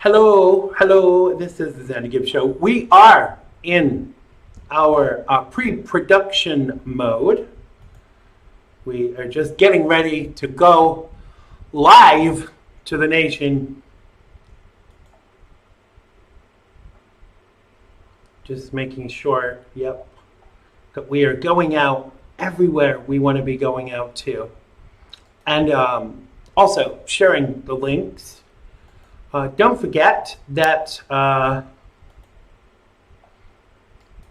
Hello, this is the Xander Gibb Show. We are in our pre-production mode. We are just getting ready to go live to the nation. Just making sure, that we are going out everywhere we want to be going out to. And also sharing the links. Don't forget that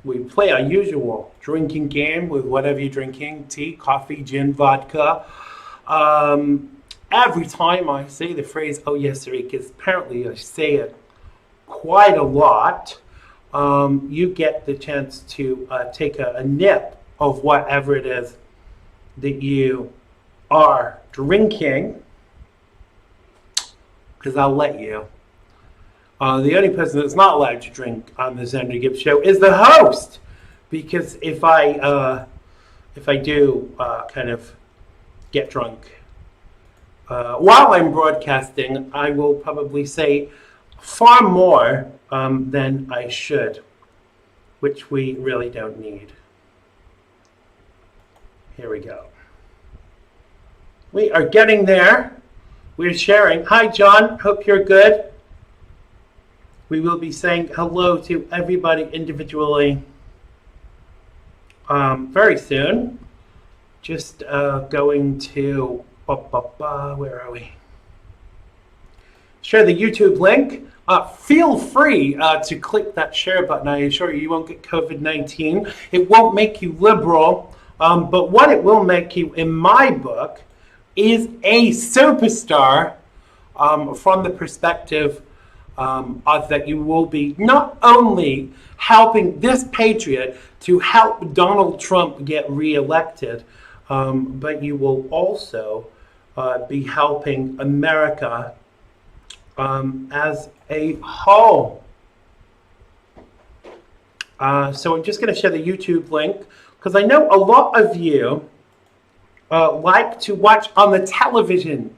we play our usual drinking game with whatever you're drinking, tea, coffee, gin, vodka. Every time I say the phrase, oh yes, sir, because apparently I say it quite a lot, you get the chance to take a nip of whatever it is that you are drinking. Because I'll let you. The only person that's not allowed to drink on the Xander Gibb Show is the host, because if I do kind of get drunk while I'm broadcasting, I will probably say far more than I should, which we really don't need. Here we go. We are getting there. We're sharing. Hi, John. Hope you're good. We will be saying hello to everybody individually very soon. Just going to, where are we? Share the YouTube link. Feel free to click that share button. I assure you, you won't get COVID-19. It won't make you liberal, but what it will make you, in my book, is a superstar from the perspective of that you will be not only helping this patriot to help Donald Trump get reelected, but you will also be helping America as a whole. So I'm just going to share the YouTube link because I know a lot of you like to watch on the television.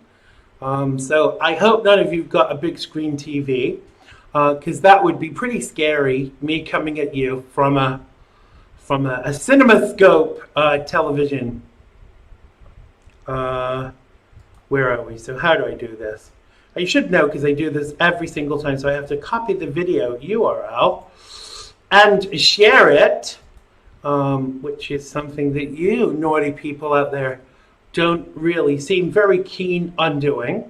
So I hope none of you've got a big screen TV, because that would be pretty scary, me coming at you from a CinemaScope television. Where are we? So how do I do this? You should know, because I do this every single time. So I have to copy the video URL and share it. Which is something that you naughty people out there don't really seem very keen on doing.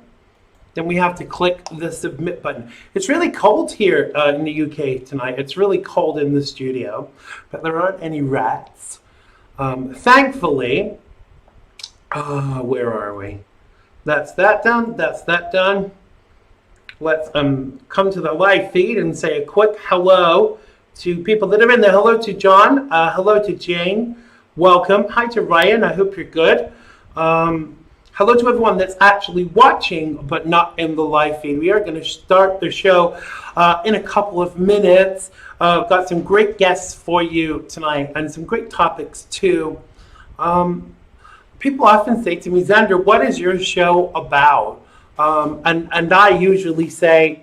Then we have to click the submit button. It's really cold here in the UK tonight. It's really cold in the studio, but there aren't any rats. Thankfully, where are we? That's that done. That's that done. Let's come to the live feed and say a quick hello to people that are in there. Hello to John. Hello to Jane. Welcome. Hi to Ryan. I hope you're good. Hello to everyone that's actually watching but not in the live feed. We are going to start the show in a couple of minutes. Got some great guests for you tonight and some great topics too. People often say to me, Xander, what is your show about? And I usually say,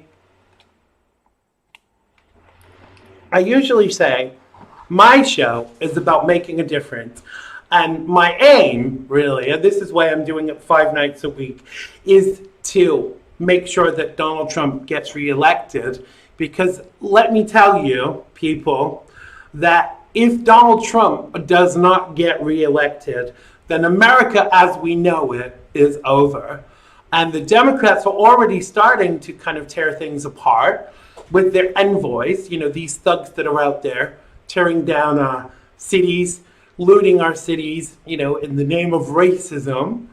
my show is about making a difference. And my aim, really, and this is why I'm doing it 5 nights a week, is to make sure that Donald Trump gets reelected. Because let me tell you, people, that if Donald Trump does not get reelected, then America as we know it is over. And the Democrats are already starting to kind of tear things apart with their envoys, these thugs that are out there tearing down cities, looting our cities, in the name of racism.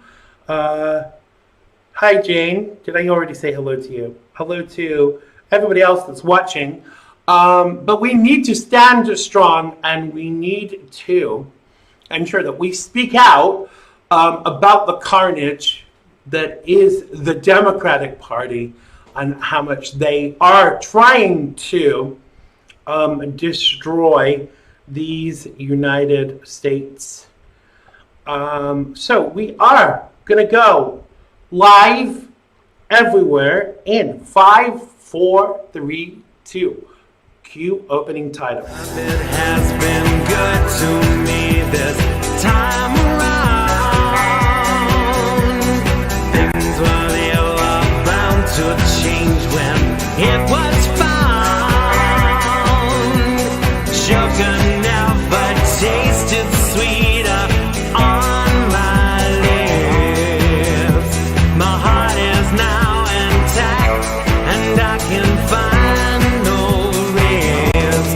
Hi, Jane. Did I already say hello to you? Hello to everybody else that's watching. But we need to stand strong, and we need to ensure that we speak out about the carnage that is the Democratic Party and how much they are trying to destroy these United States. So we are going to go live everywhere in 5, 4, 3, 2. Cue opening title. It has been good to me this time around. Things were bound to change when it was found. Sugar never tasted sweeter on my lips. My heart is now intact and I can find no ribs.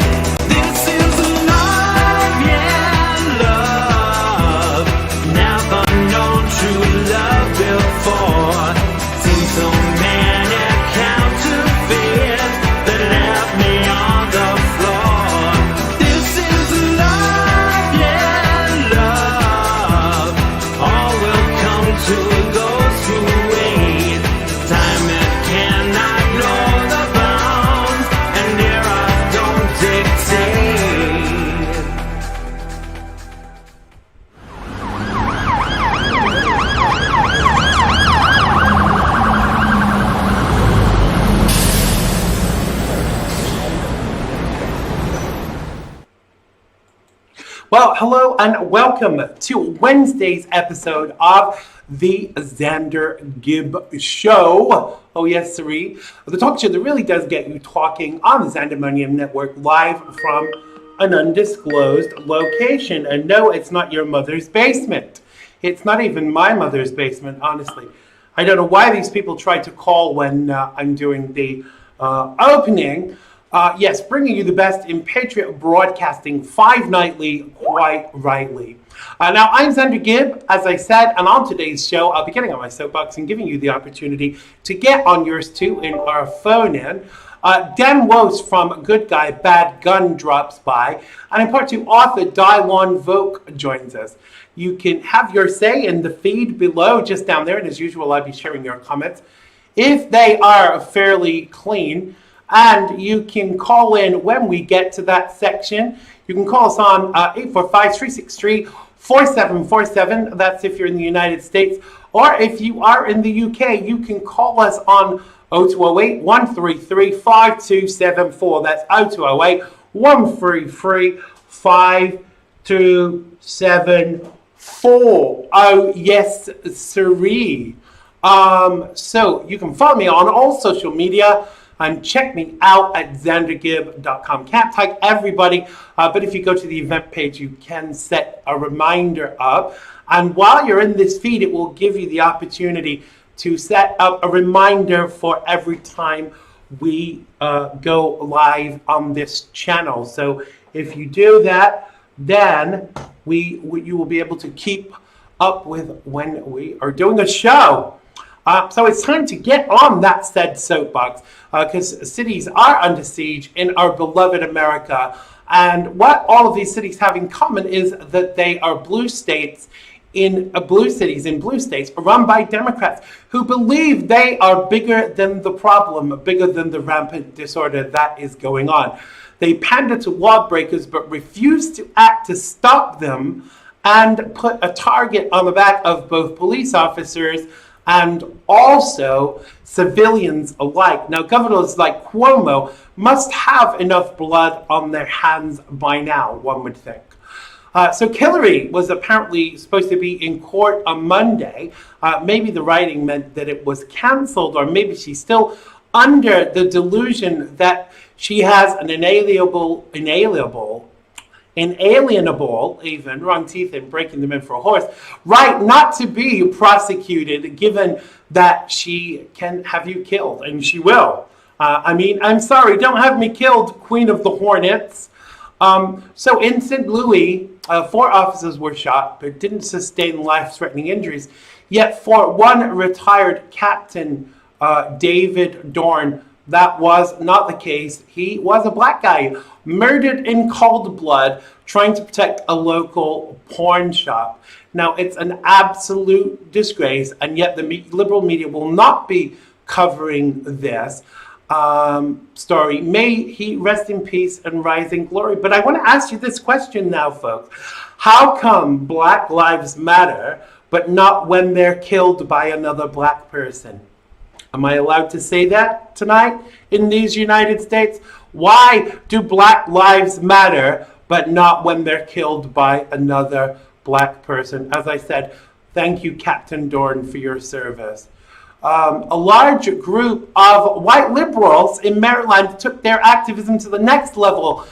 This is love, yeah, love. Never known true love before. Seen so many counterfeits that left me on the floor. This is love, yeah, love. All will come to those who wait. Time it cannot know the bounds, and eras don't dictate. Well, hello and welcome to Wednesday's episode of the Xander Gibb Show. Oh yes, sirree. The talk show that really does get you talking on the Xandemonium Network, live from an undisclosed location. And no, it's not your mother's basement. It's not even my mother's basement, honestly. I don't know why these people try to call when I'm doing the opening. Yes, bringing you the best in Patriot broadcasting 5 nightly, quite rightly. Now, I'm Xander Gibb, as I said, and on today's show, I'll be getting on my soapbox and giving you the opportunity to get on yours too in our phone-in. Dan Wose from Good Guy, Bad Gun drops by, and in part 2, author Dylon Voke joins us. You can have your say in the feed below, just down there, and as usual, I'll be sharing your comments. If they are fairly clean, and you can call in when we get to that section. You can call us on 845-363-4747. That's if you're in the United States. Or if you are in the UK, you can call us on 0208-133-5274. That's 0208-133-5274. Oh, yes, sirree. So you can follow me on all social media. And check me out at xandergibb.com. Can't tag everybody, but if you go to the event page, you can set a reminder up. And while you're in this feed, it will give you the opportunity to set up a reminder for every time we go live on this channel. So if you do that, then you will be able to keep up with when we are doing a show. So it's time to get on that said soapbox, because cities are under siege in our beloved America. And what all of these cities have in common is that they are blue states in blue cities in blue states run by Democrats who believe they are bigger than the problem, bigger than the rampant disorder that is going on. They pander to lawbreakers but refuse to act to stop them and put a target on the back of both police officers and also civilians alike. Now, governors like Cuomo must have enough blood on their hands by now, one would think. So Hillary was apparently supposed to be in court on Monday. Maybe the writing meant that it was canceled, or maybe she's still under the delusion that she has an inalienable, even, wrong teeth and breaking them in for a horse, right not to be prosecuted, given that she can have you killed, and she will. I'm sorry, don't have me killed, Queen of the Hornets. So in St. Louis, 4 officers were shot, but didn't sustain life-threatening injuries. Yet for one retired captain, David Dorn, that was not the case. He was a black guy, murdered in cold blood, trying to protect a local pawn shop. Now, it's an absolute disgrace, and yet the liberal media will not be covering this story. May he rest in peace and rise in glory. But I want to ask you this question now, folks. How come Black Lives Matter, but not when they're killed by another black person? Am I allowed to say that tonight in these United States? Why do Black lives matter, but not when they're killed by another Black person? As I said, thank you, Captaindorn, for your service. A large group of white liberals in Maryland took their activism to the next level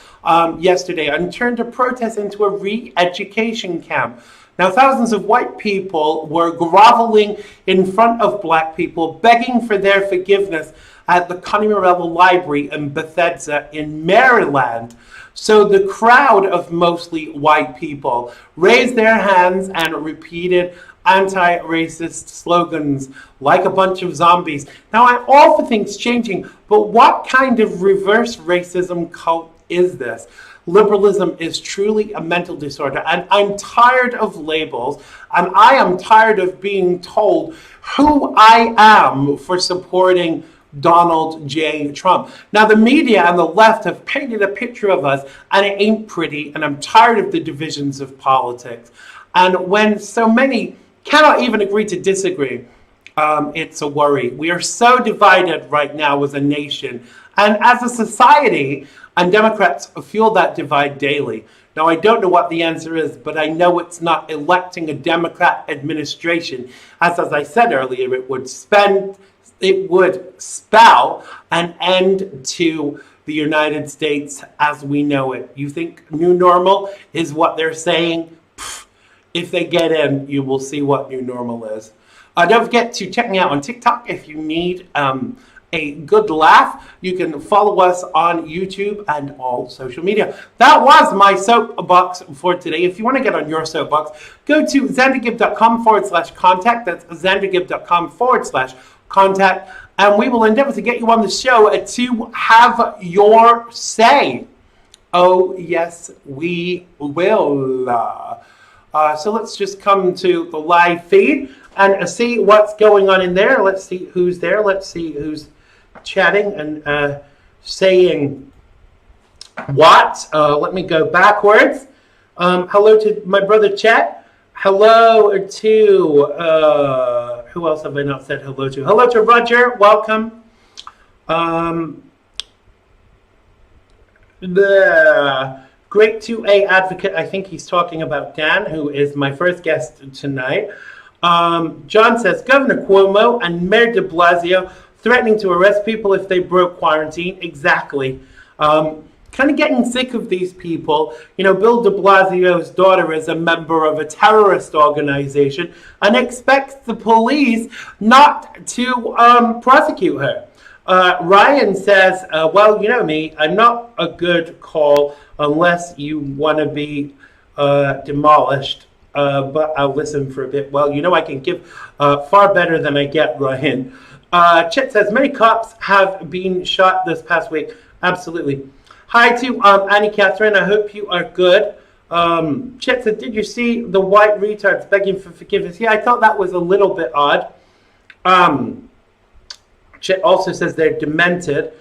yesterday and turned a protest into a re-education camp. Now, thousands of white people were groveling in front of Black people, begging for their forgiveness at the Connie Morello Library in Bethesda in Maryland. So the crowd of mostly white people raised their hands and repeated anti-racist slogans like a bunch of zombies. Now, I'm all for things changing, but what kind of reverse racism cult is this? Liberalism is truly a mental disorder, and I'm tired of labels, and I am tired of being told who I am for supporting Donald J. Trump. Now, the media and the left have painted a picture of us, and it ain't pretty, and I'm tired of the divisions of politics. And when so many cannot even agree to disagree, it's a worry. We are so divided right now as a nation, and as a society, and Democrats fuel that divide daily. Now, I don't know what the answer is, but I know it's not electing a Democrat administration, as I said earlier, it would spell an end to the United States as we know it. You think new normal is what they're saying? Pfft. If they get in, you will see what new normal is. Don't forget to check me out on TikTok if you need a good laugh. You can follow us on YouTube and all social media. That was my soapbox for today. If you want to get on your soapbox, go to xandergibb.com/contact. That's xandergibb.com/contact. And we will endeavor to get you on the show to have your say. Oh, yes, we will. So let's just come to the live feed and see what's going on in there. Let's see who's there. Let's see who's chatting and saying what. Let me go backwards. Hello to my brother Chet. Hello to, who else have I not said hello to? Hello to Roger. Welcome. The Great 2A advocate, I think he's talking about Dan, who is my first guest tonight. John says, Governor Cuomo and Mayor de Blasio threatening to arrest people if they broke quarantine. Exactly. Kind of getting sick of these people. You know, Bill de Blasio's daughter is a member of a terrorist organization and expects the police not to prosecute her. Ryan says, well, you know me, I'm not a good call unless you want to be demolished, but I'll listen for a bit. Well, you know I can give far better than I get, Ryan. Chet says, many cops have been shot this past week. Absolutely. Hi to Annie Catherine, I hope you are good. Chet said, did you see the white retards begging for forgiveness? Yeah, I thought that was a little bit odd. Chet also says they're demented.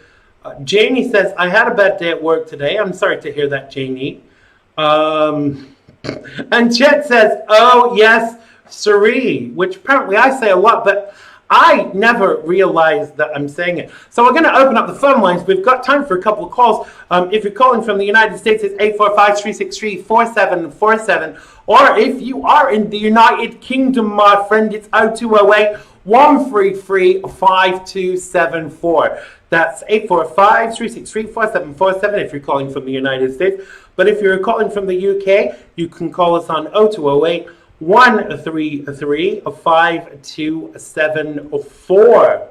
Janie says, I had a bad day at work today. I'm sorry to hear that, Janie. And Chet says, oh, yes, siree, which apparently I say a lot, but I never realized that I'm saying it. So we're going to open up the phone lines. We've got time for a couple of calls. If you're calling from the United States, it's 845-363-4747. Or if you are in the United Kingdom, my friend, it's 0208-133-5274. That's 845-363-4747 if you're calling from the United States. But if you're calling from the UK, you can call us on 0208-133-5274.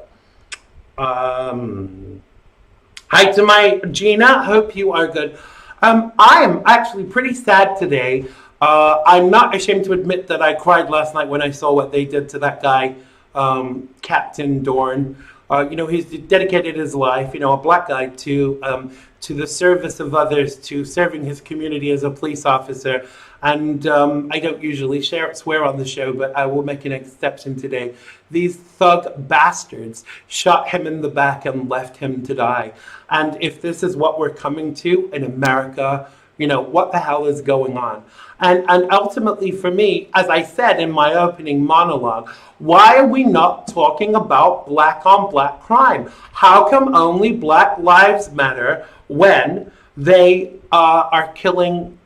Hi to my Gina. Hope you are good. I am actually pretty sad today. I'm not ashamed to admit that I cried last night when I saw what they did to that guy, Captaindorn. You know, he's dedicated his life, you know, a black guy to the service of others, to serving his community as a police officer. And I don't usually swear on the show, but I will make an exception today. These thug bastards shot him in the back and left him to die. And if this is what we're coming to in America, What the hell is going on? And ultimately for me, as I said in my opening monologue, why are we not talking about black on black crime? How come only Black Lives Matter when they are getting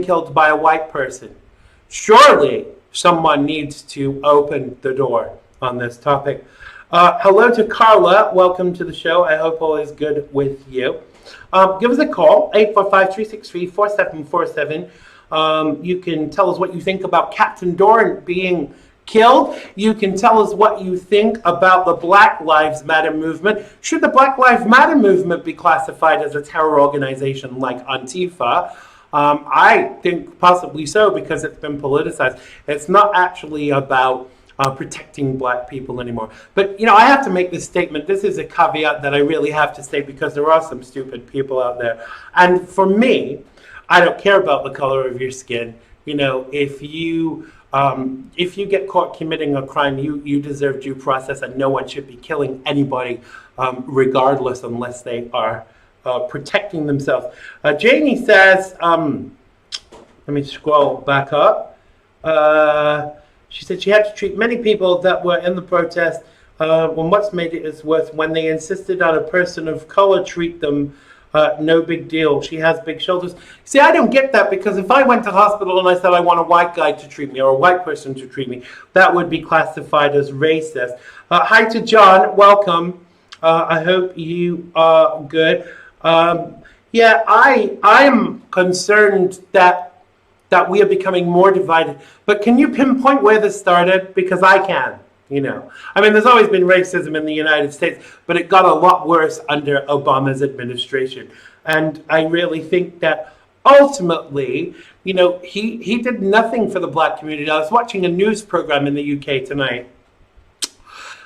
killed by a white person? Surely someone needs to open the door on this topic. Hello to Carla. Welcome to the show. I hope all is good with you. Give us a call, 845-363-4747. You can tell us what you think about captaindorn being killed. You can tell us what you think about the Black Lives Matter movement. Should the Black Lives Matter movement be classified as a terror organization like Antifa? I think possibly so, because it's been politicized. It's not actually about protecting black people anymore. But, I have to make this statement. This is a caveat that I really have to say, because there are some stupid people out there. And for me, I don't care about the color of your skin. If you get caught committing a crime, you deserve due process, and no one should be killing anybody regardless, unless they are protecting themselves. Janie says, let me scroll back up. She said she had to treat many people that were in the protest. When what's made it is worse, when they insisted on a person of color treat them, no big deal. She has big shoulders. See, I don't get that, because if I went to hospital and I said I want a white guy to treat me or a white person to treat me, that would be classified as racist. Hi to John. Welcome. I hope you are good. I'm concerned that we are becoming more divided. But can you pinpoint where this started? Because I can, there's always been racism in the United States, but it got a lot worse under Obama's administration. And I really think that ultimately, he did nothing for the black community. I was watching a news program in the UK tonight,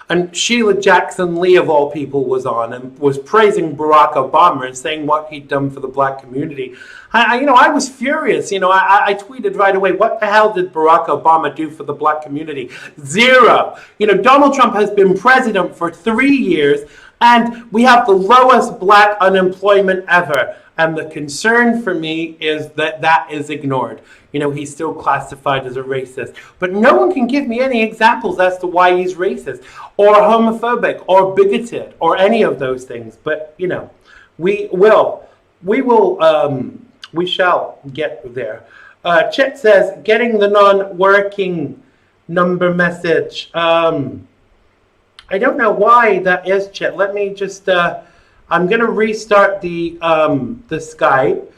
and Sheila Jackson-Lee, of all people, was on and was praising Barack Obama and saying what he'd done for the black community. I was furious. I tweeted right away, what the hell did Barack Obama do for the black community? Zero. Donald Trump has been president for 3 years, and we have the lowest black unemployment ever. And the concern for me is that is ignored. He's still classified as a racist. But no one can give me any examples as to why he's racist or homophobic or bigoted or any of those things. But, we shall get there. Chet says, getting the non-working number message. I don't know why that is, Chet. Let me just... I'm going to restart the Skype,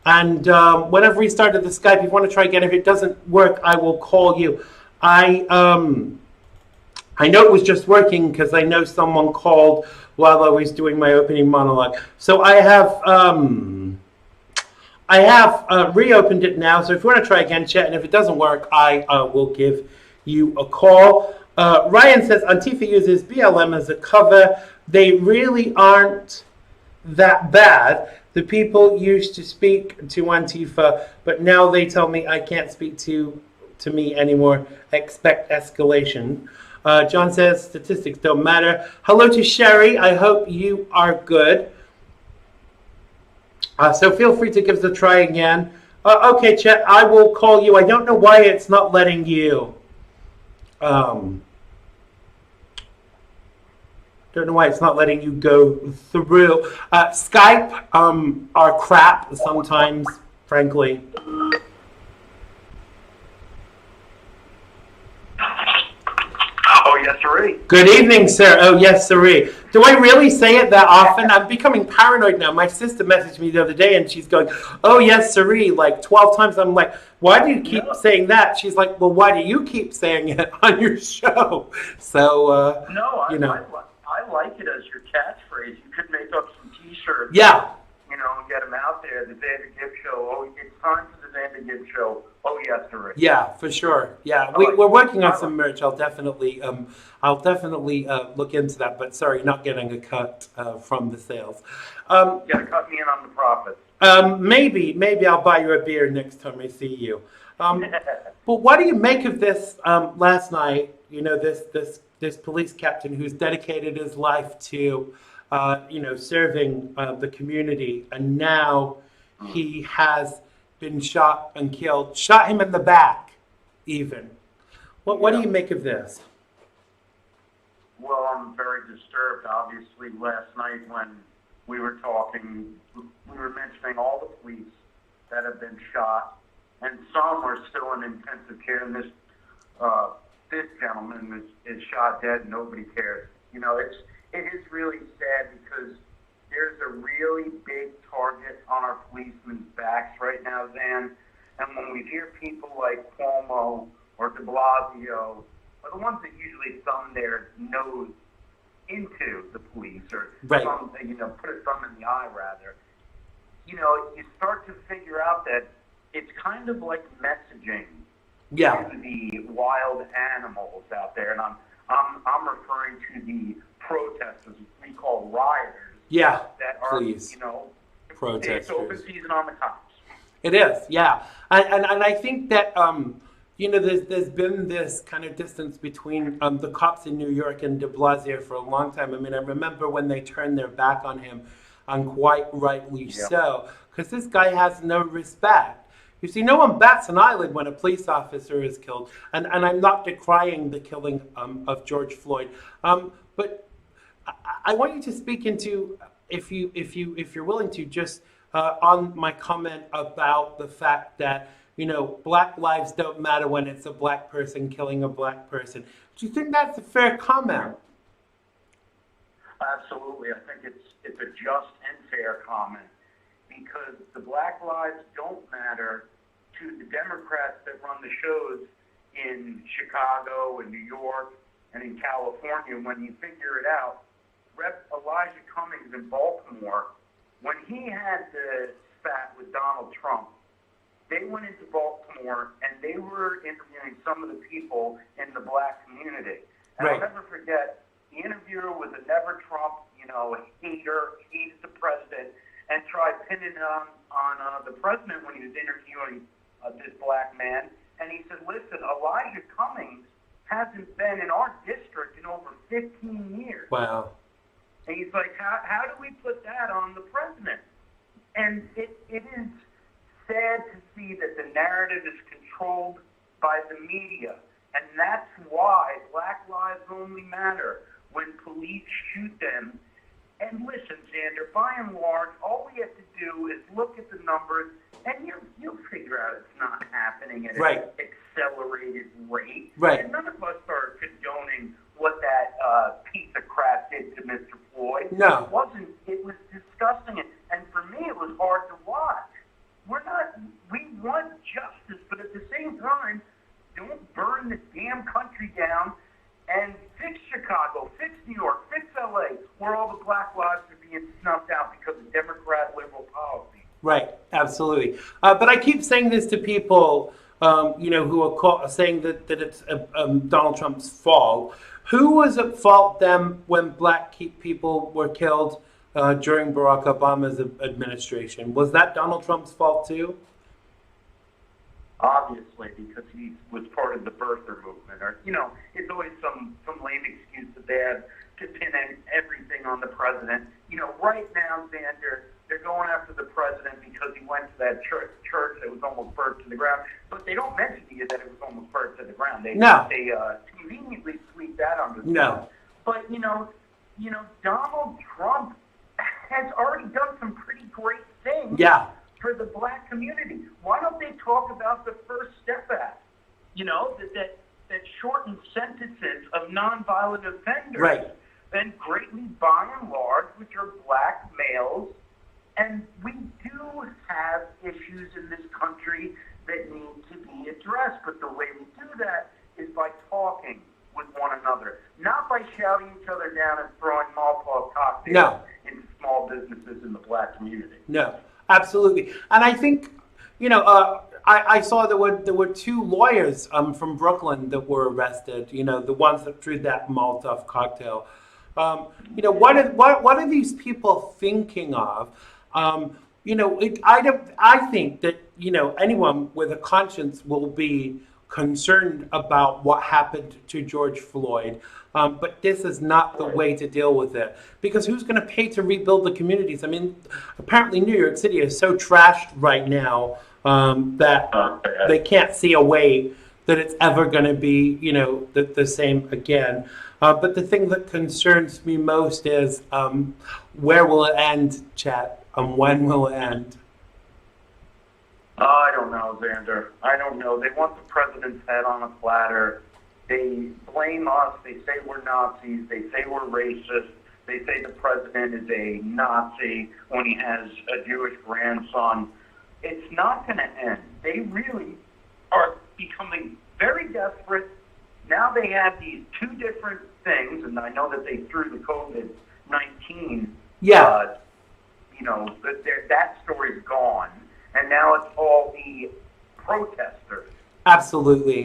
and when I've restarted the Skype, if you want to try again, if it doesn't work, I will call you. I know it was just working because I know someone called while I was doing my opening monologue. So I have reopened it now. So if you want to try again, chat, and if it doesn't work, I will give you a call. Ryan says Antifa uses BLM as a cover. They really aren't that bad. The people used to speak to Antifa, but now they tell me I can't speak to me anymore. Expect escalation. John says statistics don't matter. Hello to Sherry. I hope you are good. So feel free to give us a try again. Okay, Chet, I will call you. I don't know why it's not letting you. Don't know why it's not letting you go through. Skype are crap sometimes, frankly. Oh, yes, sirree. Good evening, sir. Oh, yes, sirree. Do I really say it that often? I'm becoming paranoid now. My sister messaged me the other day, and she's going, oh, yes, sirree, like 12 times. I'm like, why do you keep saying that? She's like, well, why do you keep saying it on your show? So, I like it as your catchphrase. You could make up some T-shirts. Yeah. And get them out there. The Xander Gibb Show. Oh, it's time for the Xander Gibb Show. Oh, yes, sir. Yeah, for sure. Yeah, we're working on some merch. I'll definitely look into that. But sorry, not getting a cut from the sales. You gotta cut me in on the profits. Maybe I'll buy you a beer next time I see you. But what do you make of this last night? This police captain who's dedicated his life to, serving the community, and now he has been shot and killed, shot him in the back, even. What do you make of this? Well, I'm very disturbed. Obviously, last night when we were talking, we were mentioning all the police that have been shot, and some are still in intensive care. And this gentleman is shot dead. Nobody cares. You know, it is really sad because there's a really big target on our policemen's backs right now, Zan. And when we hear people like Cuomo or de Blasio, are the ones that usually thumb their nose into the police, or right. Put a thumb in the eye, rather. You start to figure out that it's kind of like messaging to the wild animals out there, and I'm referring to the protesters, we call rioters. Yeah, that are, please. Protesters. It's open season on the cops. It is, yeah, and I think that there's been this kind of distance between the cops in New York and de Blasio for a long time. I mean, I remember when they turned their back on him, and quite rightly so, because this guy has no respect. You see, no one bats an eyelid when a police officer is killed, and I'm not decrying the killing of George Floyd, but I want you to speak into, if you're willing to, just on my comment about the fact that black lives don't matter when it's a black person killing a black person. Do you think that's a fair comment? Absolutely, I think it's a just and fair comment, because the black lives don't matter to the Democrats that run the shows in Chicago and New York and in California. When you figure it out, Rep. Elijah Cummings in Baltimore, when he had the spat with Donald Trump, they went into Baltimore and they were interviewing some of the people in the black community. And right. I'll never forget, the interviewer was a never Trump, hater, hated the president, and tried pinning it on the president when he was interviewing this black man. And he said, listen, Elijah Cummings hasn't been in our district in over 15 years. Wow. And he's like, how do we put that on the president? And it is sad to see that the narrative is controlled by the media. And that's why Black Lives Only matter when police shoot them. And listen, Xander, by and large, all we have to do is look at the numbers, and you'll figure out it's not happening at right. an accelerated rate. Right. And none of us are condoning what that piece of crap did to Mr. Floyd. No. It wasn't. It was disgusting. And for me, it was hard to watch. We want justice, but at the same time, don't burn the damn country down and fix Chicago, fix New York, fix LA, where all the black lives are being snuffed out because of Democrat liberal policy. Right, absolutely. But I keep saying this to people, who are saying that it's Donald Trump's fault. Who was at fault then when black people were killed during Barack Obama's administration? Was that Donald Trump's fault too? Obviously, because he was part of the birther movement. Or, it's always some lame excuse that they have to pin everything on the president. Right now, Xander, they're going after the president because he went to that church that was almost burnt to the ground. But they don't mention to you that it was almost burnt to the ground. They conveniently sweep that under the ground. But, Donald Trump has already done some pretty great things. Yeah. For the black community. Why don't they talk about the First Step Act? That shortened sentences of nonviolent offenders. Right. And greatly, by and large, which are black males. And we do have issues in this country that need to be addressed. But the way we do that is by talking with one another, not by shouting each other down and throwing Molotov cocktails into small businesses in the black community. No. Absolutely, and I think, I saw there were two lawyers from Brooklyn that were arrested. The ones that threw that Molotov cocktail. What are these people thinking of? I think that anyone with a conscience will be concerned about what happened to George Floyd. But this is not the way to deal with it, because who's going to pay to rebuild the communities? I mean, apparently New York City is so trashed right now that they can't see a way that it's ever going to be, the same again. But the thing that concerns me most is where will it end, chat? When will it end? I don't know, Xander. I don't know. They want the president's head on a platter. They blame us. They say we're Nazis. They say we're racist. They say the president is a Nazi when he has a Jewish grandson. It's not going to end. They really are becoming very desperate. Now they have these two different things, and I know that they threw the COVID-19. Yeah. That story's gone, and now it's all the protesters. Absolutely.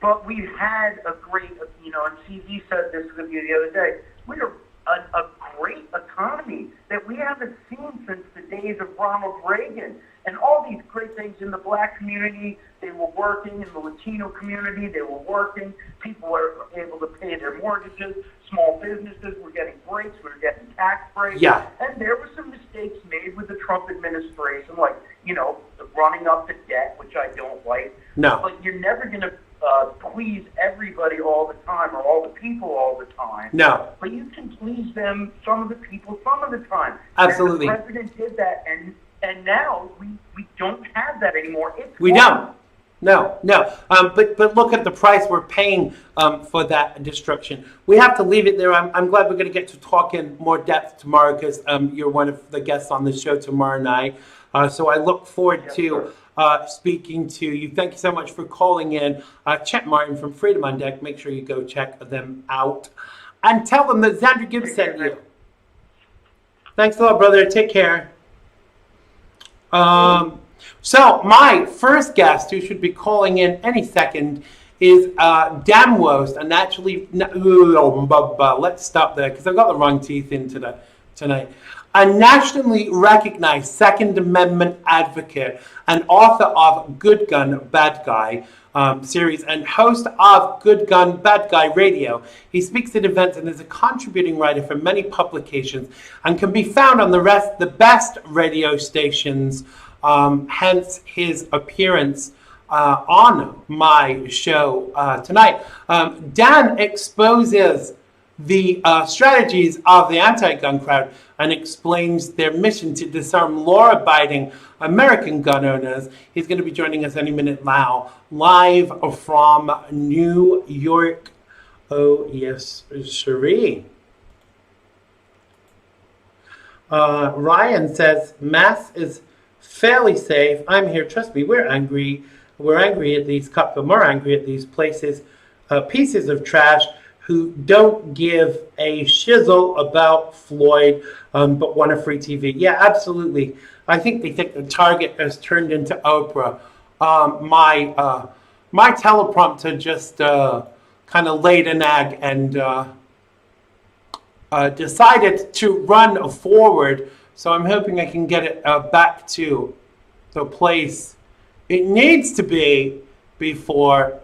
But we've had a great, and CZ said this the other day, we are a great economy that we haven't seen since the days of Ronald Reagan. And all these great things in the black community, they were working. In the Latino community, they were working. People were able to pay their mortgages. Small businesses were getting breaks. We were getting tax breaks. Yeah. And there were some mistakes made with the Trump administration, like, running up the debt, which I don't like. No. But you're never going to please everybody all the time or all the people all the time. No. But you can please them, some of the people, some of the time. Absolutely. And the president did that, and now we don't have that anymore. We don't. No. But look at the price we're paying for that destruction. We have to leave it there. I'm glad we're going to get to talk in more depth tomorrow, because you're one of the guests on the show tomorrow night. So I look forward to speaking to you. Thank you so much for calling in. Chet Martin from Freedom on Deck. Make sure you go check them out. And tell them that Xander Gibb sent you. Thanks a lot, brother. Take care. So my first guest, who should be calling in any second, is Damwost. And actually, let's stop there, because I've got the wrong teeth in tonight. A nationally recognized Second Amendment advocate and author of Good Gun, Bad Guy series and host of Good Gun, Bad Guy Radio. He speaks at events and is a contributing writer for many publications and can be found on the best radio stations, hence his appearance on my show tonight. Dan exposes the strategies of the anti-gun crowd and explains their mission to disarm law-abiding American gun owners. He's going to be joining us any minute now, live from New York. Oh, yes, Cherie. Ryan says, Mass is fairly safe. I'm here. Trust me, we're angry. We're angry at these cops, but more angry at these pieces of trash who don't give a shizzle about Floyd, but want a free TV. Yeah, absolutely. I think they think the Target has turned into Oprah. My teleprompter just kind of laid an egg and decided to run forward. So I'm hoping I can get it back to the place it needs to be before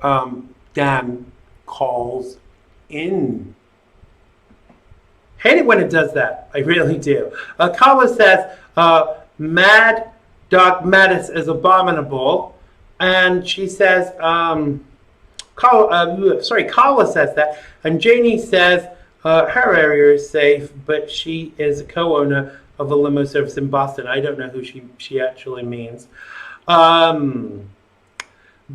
Dan calls in. Hate it when it does that. I really do. Carla says, Mad Dog Mattis is abominable. And she says, Carla says that. And Janie says, her area is safe, but she is a co-owner of a limo service in Boston. I don't know who she actually means.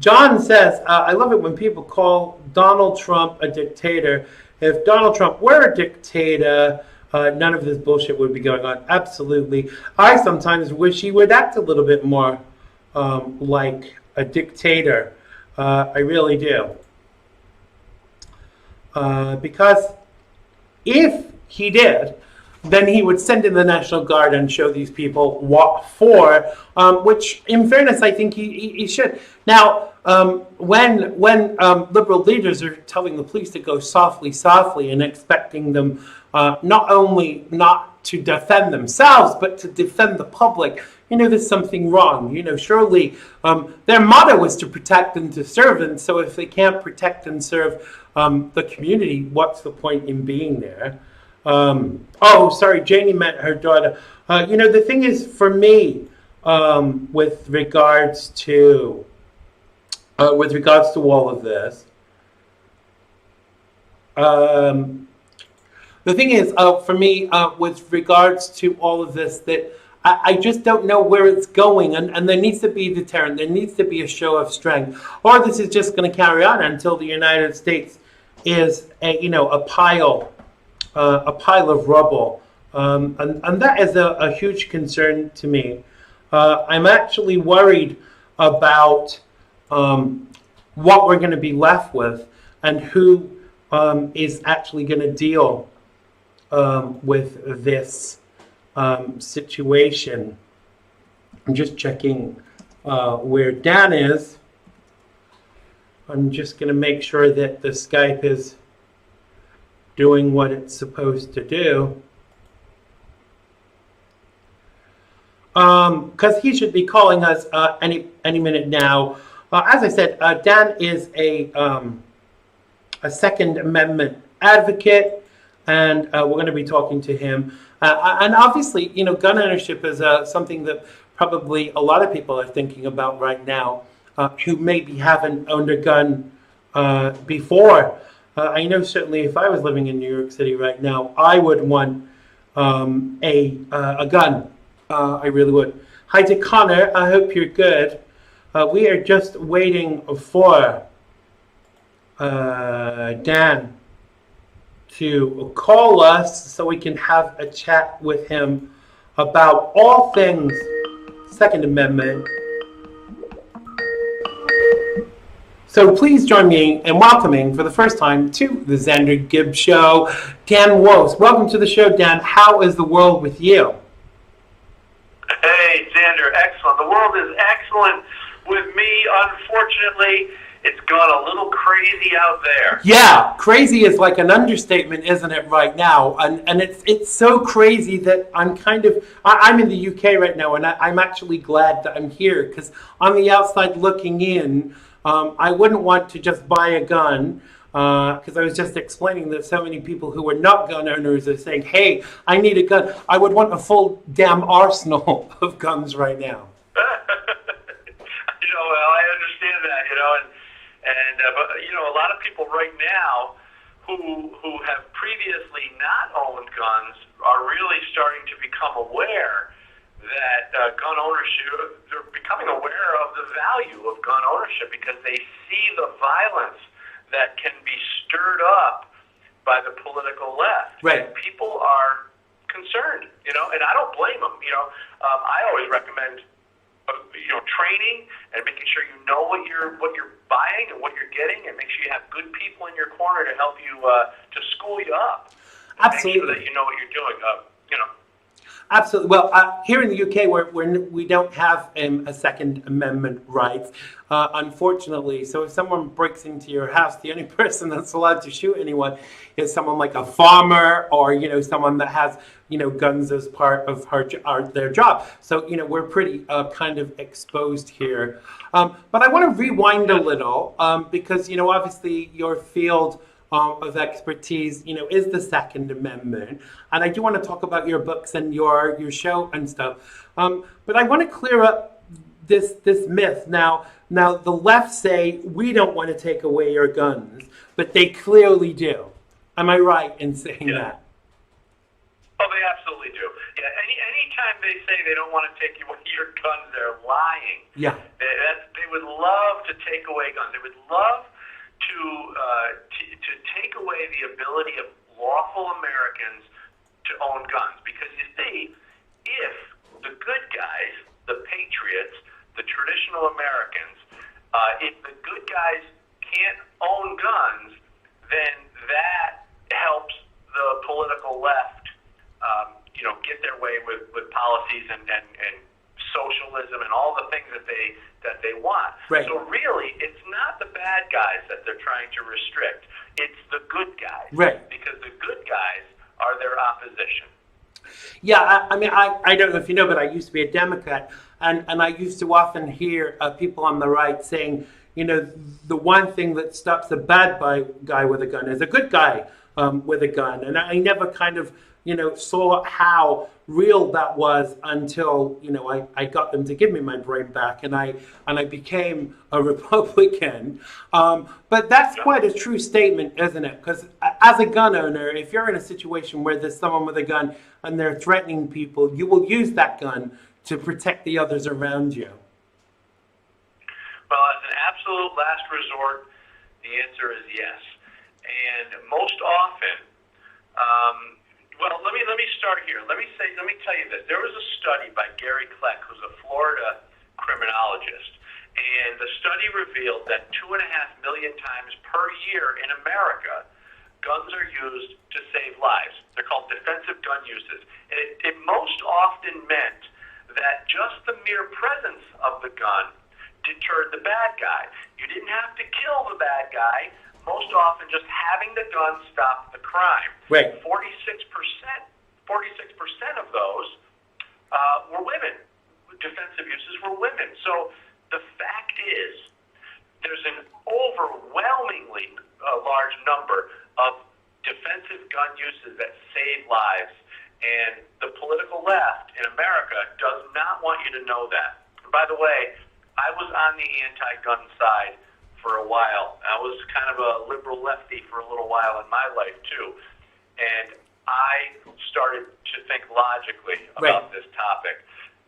John says, I love it when people call Donald Trump a dictator. If Donald Trump were a dictator, none of this bullshit would be going on. Absolutely. I sometimes wish he would act a little bit more like a dictator. I really do. Because if he did, then he would send in the National Guard and show these people what for, which, in fairness, I think he should. Now, when liberal leaders are telling the police to go softly, and expecting them not only not to defend themselves, but to defend the public, there's something wrong. Surely their motto was to protect and to serve, and so if they can't protect and serve the community, what's the point in being there? Sorry, Janie met her daughter. The thing is, for me, with regards to all of this, the thing is, for me, with regards to all of this, that I just don't know where it's going, and there needs to be a deterrent. There needs to be a show of strength, or this is just going to carry on until the United States is a pile of rubble, and that is a huge concern to me. I'm actually worried about what we're going to be left with, and who is actually going to deal with this situation. I'm just checking where Dan is. I'm just going to make sure that the Skype is doing what it's supposed to do. Because he should be calling us any minute now. As I said, Dan is a Second Amendment advocate, and we're going to be talking to him. And obviously, gun ownership is something that probably a lot of people are thinking about right now, who maybe haven't owned a gun before. I know certainly if I was living in New York City right now, I would want a gun. I really would. Hi to Connor. I hope you're good. We are just waiting for Dan to call us so we can have a chat with him about all things Second Amendment. So please join me in welcoming for the first time to the Xander Gibb Show, Dan Wos. Welcome to the show, Dan. How is the world with you? Hey, Xander, excellent. The world is excellent with me. Unfortunately, it's gone a little crazy out there. Yeah, crazy is like an understatement, isn't it, right now? And it's so crazy that I'm in the UK right now, and I'm actually glad that I'm here, because on the outside looking in, I wouldn't want to just buy a gun, because I was just explaining that so many people who are not gun owners are saying, hey, I need a gun. I would want a full damn arsenal of guns right now. Well, I understand that, but a lot of people right now who have previously not owned guns are really starting to become aware that gun ownership, they're becoming aware of the value of gun ownership, because they see the violence that can be stirred up by the political left. Right. And people are concerned, and I don't blame them. I always recommend training and making sure you know what you're buying and what you're getting, and make sure you have good people in your corner to help you to school you up. Absolutely. Make sure that you know what you're doing. Absolutely. Well, here in the UK, we don't have a Second Amendment rights, unfortunately. So if someone breaks into your house, the only person that's allowed to shoot anyone is someone like a farmer, or someone that has guns as part of their job. So we're pretty kind of exposed here. But I want to rewind a little, because obviously your field of expertise, is the Second Amendment, and I do want to talk about your books and your show and stuff. But I want to clear up this myth. Now the left say we don't want to take away your guns, but they clearly do. Am I right in saying that? Oh, they absolutely do. Yeah. Anytime they say they don't want to take away your guns, they're lying. Yeah. They would love to take away guns. They would love to take away the ability of lawful Americans to own guns, because you see, if the good guys, the patriots, the traditional Americans, if the good guys can't own guns, then that helps the political left, get their way with policies and socialism and all the things that they want. Right. So really, it's not the bad guys that they're trying to restrict. It's the good guys. Right. Because the good guys are their opposition. Yeah, I mean, I don't know if you know, but I used to be a Democrat, and I used to often hear people on the right saying, the one thing that stops a bad guy with a gun is a good guy with a gun. And I never kind of, saw how real that was until, I got them to give me my brain back, and I became a Republican. But that's quite a true statement, isn't it? Because as a gun owner, if you're in a situation where there's someone with a gun and they're threatening people, you will use that gun to protect the others around you. Well, as an absolute last resort, the answer is yes. And most often, well, let me start here. Let me tell you this. There was a study by Gary Kleck, who's a Florida criminologist, and the study revealed that 2.5 million times per year in America, guns are used to save lives. They're called defensive gun uses. And it most often meant that just the mere presence of the gun deterred the bad guy. You didn't have to kill the bad guy. Most often, just having the gun stopped the crime. Right. 46% of those were women. Defensive uses were women. So the fact is, there's an overwhelmingly large number of defensive gun uses that save lives. And the political left in America does not want you to know that. And by the way, I was on the anti-gun side for a while. I was kind of a liberal lefty for a little while in my life too. And I started to think logically about this topic.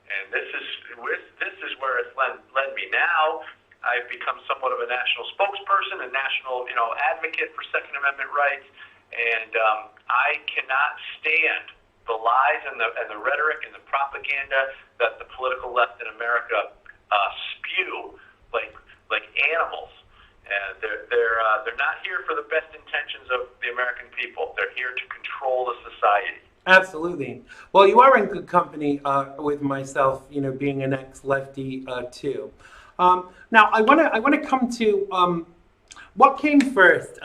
And this is where it's led me now. I've become somewhat of a national spokesperson, a national advocate for Second Amendment rights. And I cannot stand the lies and the rhetoric and the propaganda that the political left in America spew like animals. And they're not here for the best intentions of the American people. They're here to control the society. Absolutely. Well, you are in good company with myself, being an ex-lefty too. Now, I want to come to what came first.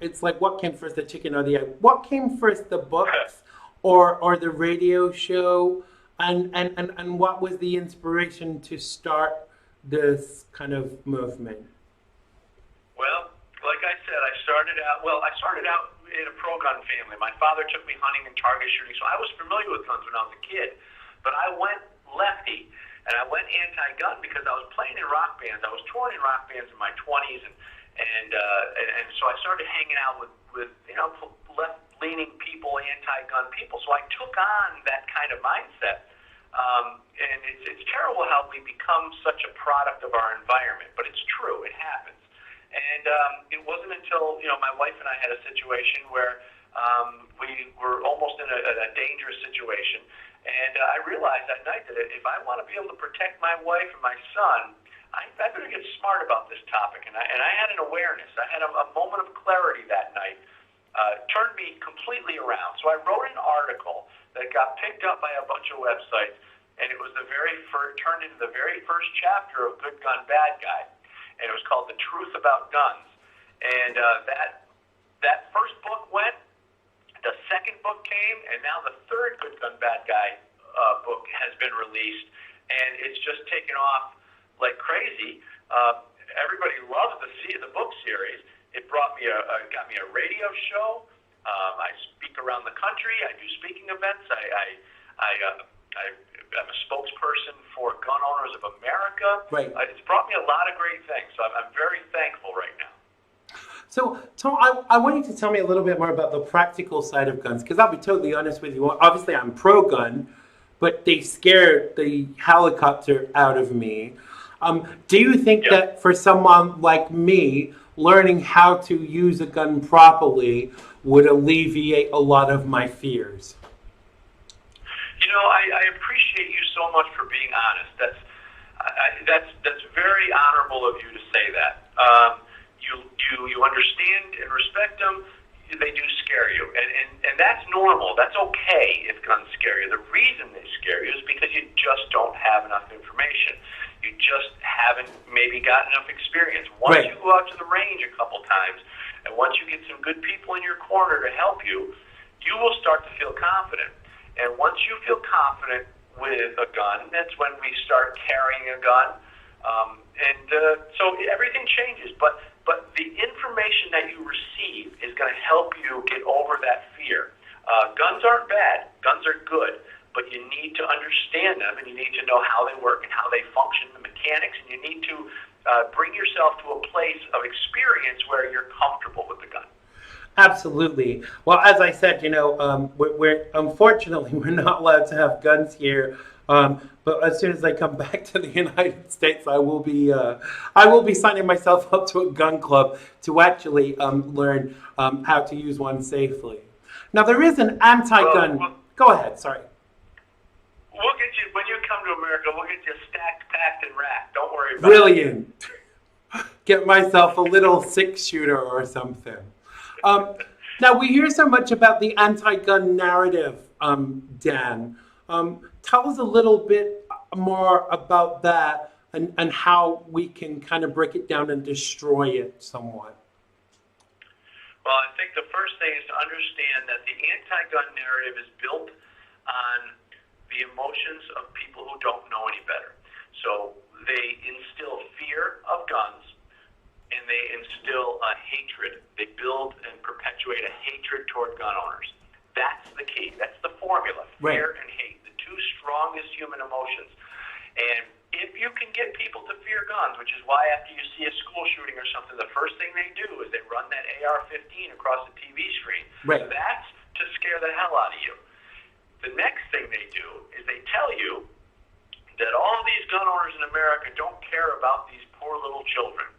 It's like, what came first, the chicken or the egg? What came first, the books or the radio show? And what was the inspiration to start this kind of movement? Well, like I said, I started out in a pro-gun family. My father took me hunting and target shooting, so I was familiar with guns when I was a kid. But I went lefty, and I went anti-gun because I was playing in rock bands. I was touring in rock bands in my 20s, and so I started hanging out with left-leaning people, anti-gun people. So I took on that kind of mindset. And it's terrible how we become such a product of our environment, but it's true. It happens. And it wasn't until my wife and I had a situation where we were almost in a dangerous situation, and I realized that night that if I want to be able to protect my wife and my son, I better get smart about this topic. And I had an awareness. I had a moment of clarity that night. Turned me completely around. So I wrote an article that got picked up by a bunch of websites, and it was turned into the very first chapter of Good Gun, Bad Guy. And it was called The Truth About Guns. And that first book went, the second book came, and now the third Good Gun, Bad Guy book has been released. And it's just taken off like crazy. Everybody loves the book series. It got me a radio show. I speak around the country. I do speaking events. I'm a spokesperson for Gun Owners of America. Right. It's brought me a lot of great things, so I'm very thankful right now. So, Tom, I want you to tell me a little bit more about the practical side of guns, because I'll be totally honest with you. Obviously, I'm pro-gun, but they scared the helicopter out of me. Do you think that for someone like me, learning how to use a gun properly would alleviate a lot of my fears? I appreciate you so much for being honest. That's very honorable of you to say that. You understand and respect them. They do scare you, and that's normal. That's okay if guns scare you. The reason they scare you is because you just don't have enough information. You just haven't maybe got enough experience. Once you go out to the range a couple times, and once you get some good people in your corner to help you, you will start to feel confident. And once you feel confident with a gun, that's when we start carrying a gun. So everything changes. But the information that you receive is going to help you get over that fear. Guns aren't bad. Guns are good. But you need to understand them, and you need to know how they work and how they function, the mechanics, and you need to bring yourself to a place of experience where you're comfortable with the gun. Absolutely. Well, as I said, we're unfortunately we're not allowed to have guns here. But as soon as I come back to the United States, I will be signing myself up to a gun club to actually learn how to use one safely. Now, there is an anti-gun. Go ahead. Sorry. We'll get you, when you come to America, we'll get you stacked, packed, and racked. Don't worry about it. Brilliant. Get myself a little 6-shooter or something. Now, we hear so much about the anti-gun narrative, Dan. Tell us a little bit more about that and how we can kind of break it down and destroy it somewhat. Well, I think the first thing is to understand that the anti-gun narrative is built on the emotions of people who don't know any better. So they instill fear of guns, and they instill a hatred. They build and perpetuate a hatred toward gun owners. That's the key. That's the formula. Fear and hate, the two strongest human emotions. And if you can get people to fear guns, which is why after you see a school shooting or something, the first thing they do is they run that AR-15 across the TV screen. Right. That's to scare the hell out of you. The next thing they do is they tell you that all these gun owners in America don't care about these poor little children.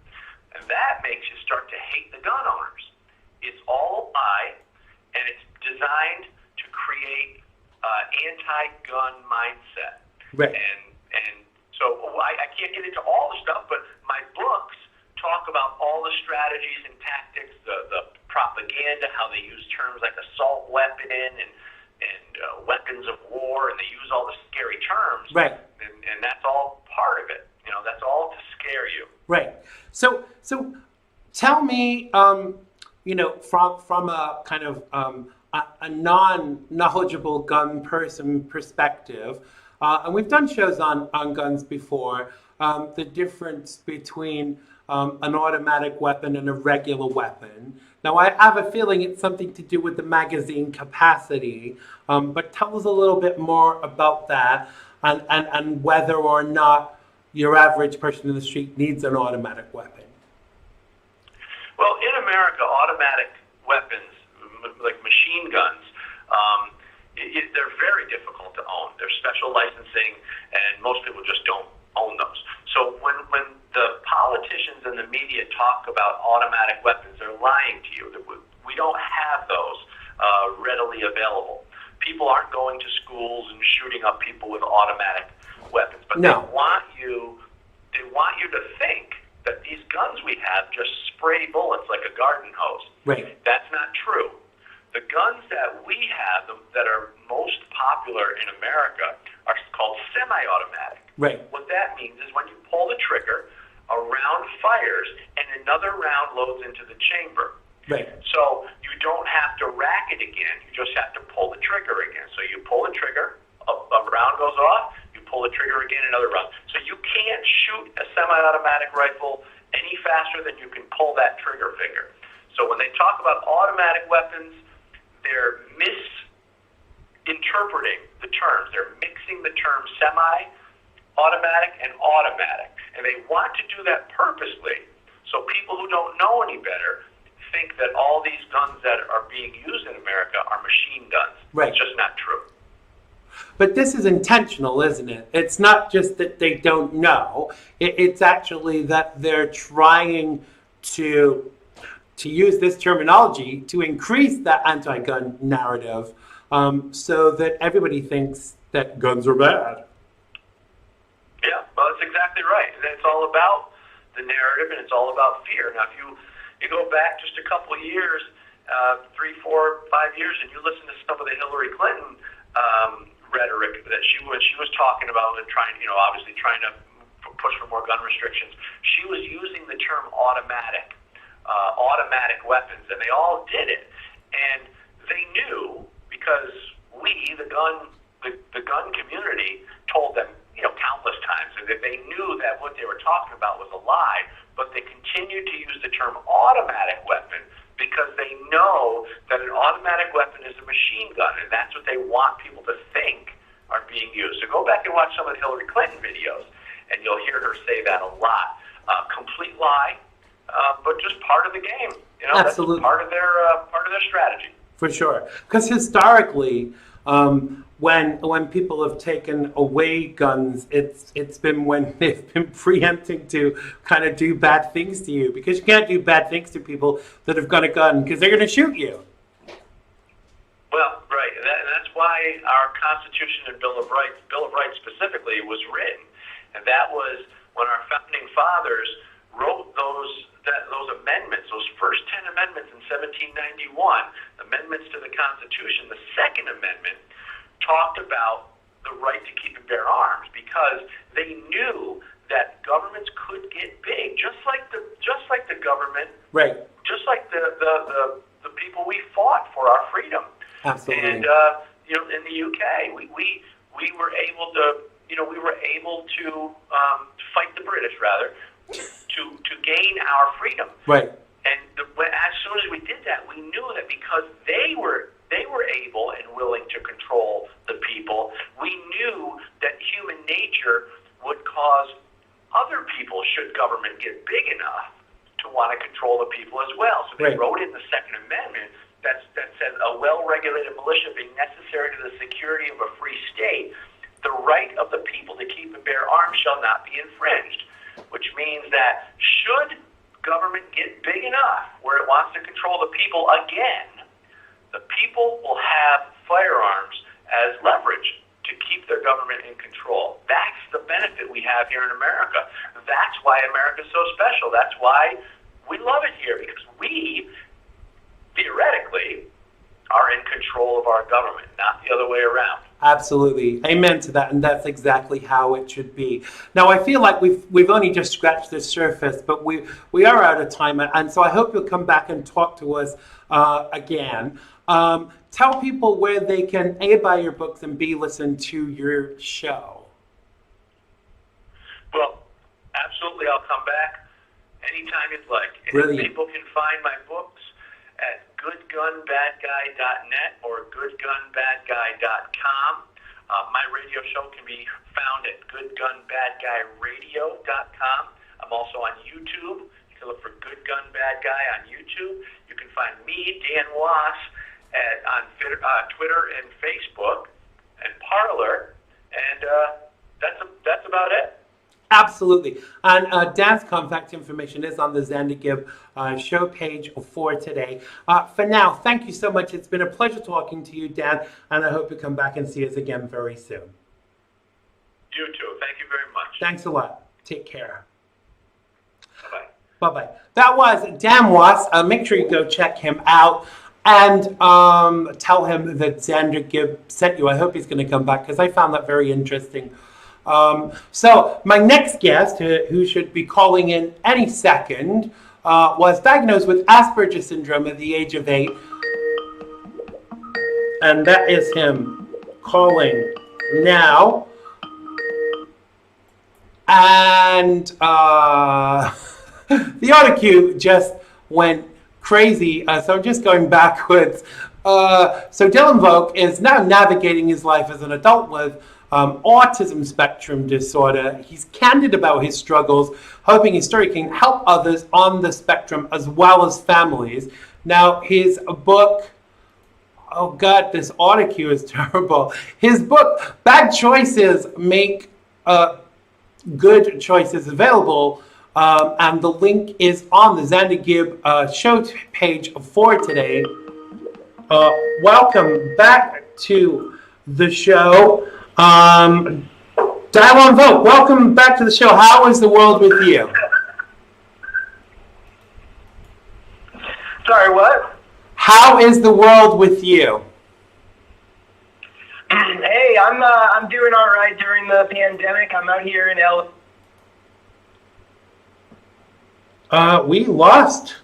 And that makes you start to hate the gun owners. It's all a lie, and it's designed to create anti-gun mindset. Right. And so I can't get into all the stuff, but my books talk about all the strategies and tactics, the propaganda, how they use terms like assault weapon and weapons of war, and they use all the scary terms. Right. And that's all part of it. That's all to scare you. Right. So tell me, from a kind of a non-knowledgeable gun person perspective, and we've done shows on guns before, the difference between an automatic weapon and a regular weapon. Now, I have a feeling it's something to do with the magazine capacity, but tell us a little bit more about that and whether or not your average person in the street needs an automatic weapon. Well, in America, automatic weapons, like machine guns, they're very difficult to own. They're special licensing, and most people just don't own those. So when the politicians and the media talk about automatic weapons, they're lying to you. We don't have those readily available. People aren't going to schools and shooting up people with automatic weapons, but no. They want you to think that these guns we have just spray bullets like a garden hose. Right. That's not true. The guns that we have that are most popular in America are called semi-automatic. Right. What that means is when you pull the trigger, a round fires and another round loads into the chamber. Right. So you don't have to rack it again. You just have to pull the trigger again. So you pull the trigger, a round goes off, you pull the trigger again, another round. So you can't shoot a semi-automatic rifle any faster than you can pull that trigger finger. So when they talk about automatic weapons, they're misinterpreting the terms. They're mixing the terms semi-automatic and automatic. And they want to do that purposely so people who don't know any better think that all these guns that are being used in America are machine guns. Right. It's just not true. But this is intentional, isn't it? It's not just that they don't know. It's actually that they're trying to use this terminology to increase that anti-gun narrative so that everybody thinks that guns are bad. Yeah, well, that's exactly right. And it's all about the narrative, and it's all about fear. Now, if you go back just a couple of years, 3, 4, 5 years, and you listen to some of the Hillary Clinton rhetoric that she was talking about and trying to push for more gun restrictions, she was using the term automatic weapons, and they all did it. And they knew, because the gun community, told them, countless times that they knew that what they were talking about was a lie, but they continued to use the term automatic weapon because they know that an automatic weapon is a machine gun, and that's what they want people to think are being used. So go back and watch some of the Hillary Clinton videos, and you'll hear her say that a lot. Complete lie, but just part of the game. Absolutely. That's part of their strategy. For sure, because historically, when people have taken away guns, it's been when they've been preempting to kind of do bad things to you, because you can't do bad things to people that have got a gun because they're going to shoot you. Well, right, and that's why our Constitution and Bill of Rights specifically was written, and that was when our founding fathers wrote those amendments, those first 10 amendments in 1791, amendments to the Constitution. The Second Amendment talked about the right to keep and bear arms because they knew that governments could get big, just like the government, right? Just like the people we fought for our freedom. Absolutely. And in the UK, we were able to fight the British rather. To gain our freedom, right? And as soon as we did that, we knew that because they were able and willing to control the people, we knew that human nature would cause other people, should government get big enough, to want to control the people as well. So they wrote in the Second Amendment that says a well-regulated militia being necessary to the security of a free state, the right of the people to keep and bear arms shall not be infringed. Which means that should government get big enough where it wants to control the people again, the people will have firearms as leverage to keep their government in control. That's the benefit we have here in America. That's why America's so special. That's why we love it here, because we, theoretically, are in control of our government, not the other way around. Absolutely. Amen to that. And that's exactly how it should be. Now, I feel like we've only just scratched the surface, but we are out of time. And so I hope you'll come back and talk to us again. Tell people where they can A, buy your books, and B, listen to your show. Well, absolutely. I'll come back anytime you'd like. Brilliant. People can find my books at goodgunbadguy.net or goodgunbadguy.com. My radio show can be found at goodgunbadguyradio.com. I'm also on YouTube. You can look for Good Gun Bad Guy on YouTube. You can find me, Dan Wass, on Twitter and Facebook and Parler, and that's about it. Absolutely. And Dan's contact information is on the Xander Gibb show page for today. For now, thank you so much. It's been a pleasure talking to you, Dan, and I hope you come back and see us again very soon. You too. Thank you very much. Thanks a lot. Take care. Bye-bye. Bye-bye. That was Dan Wass. Make sure you go check him out and tell him that Xander Gibb sent you. I hope he's going to come back because I found that very interesting. So my next guest, who should be calling in any second, was diagnosed with Asperger's syndrome at the age of 8. And that is him calling now. And the auto cue just went crazy, so I'm just going backwards. So Dylan Volk is now navigating his life as an adult with autism spectrum disorder. He's candid about his struggles, hoping his story can help others on the spectrum as well as families. Now, his book, oh God, this auto cue is terrible. His book, Bad Choices Make Good Choices, available, and the link is on the Xander Gibb show page for today. Welcome back to the show. Dial Vote, welcome back to the show. How is the world with you? Sorry, what? How is the world with you? Hey, I'm doing all right during the pandemic. I'm out here in LA. We lost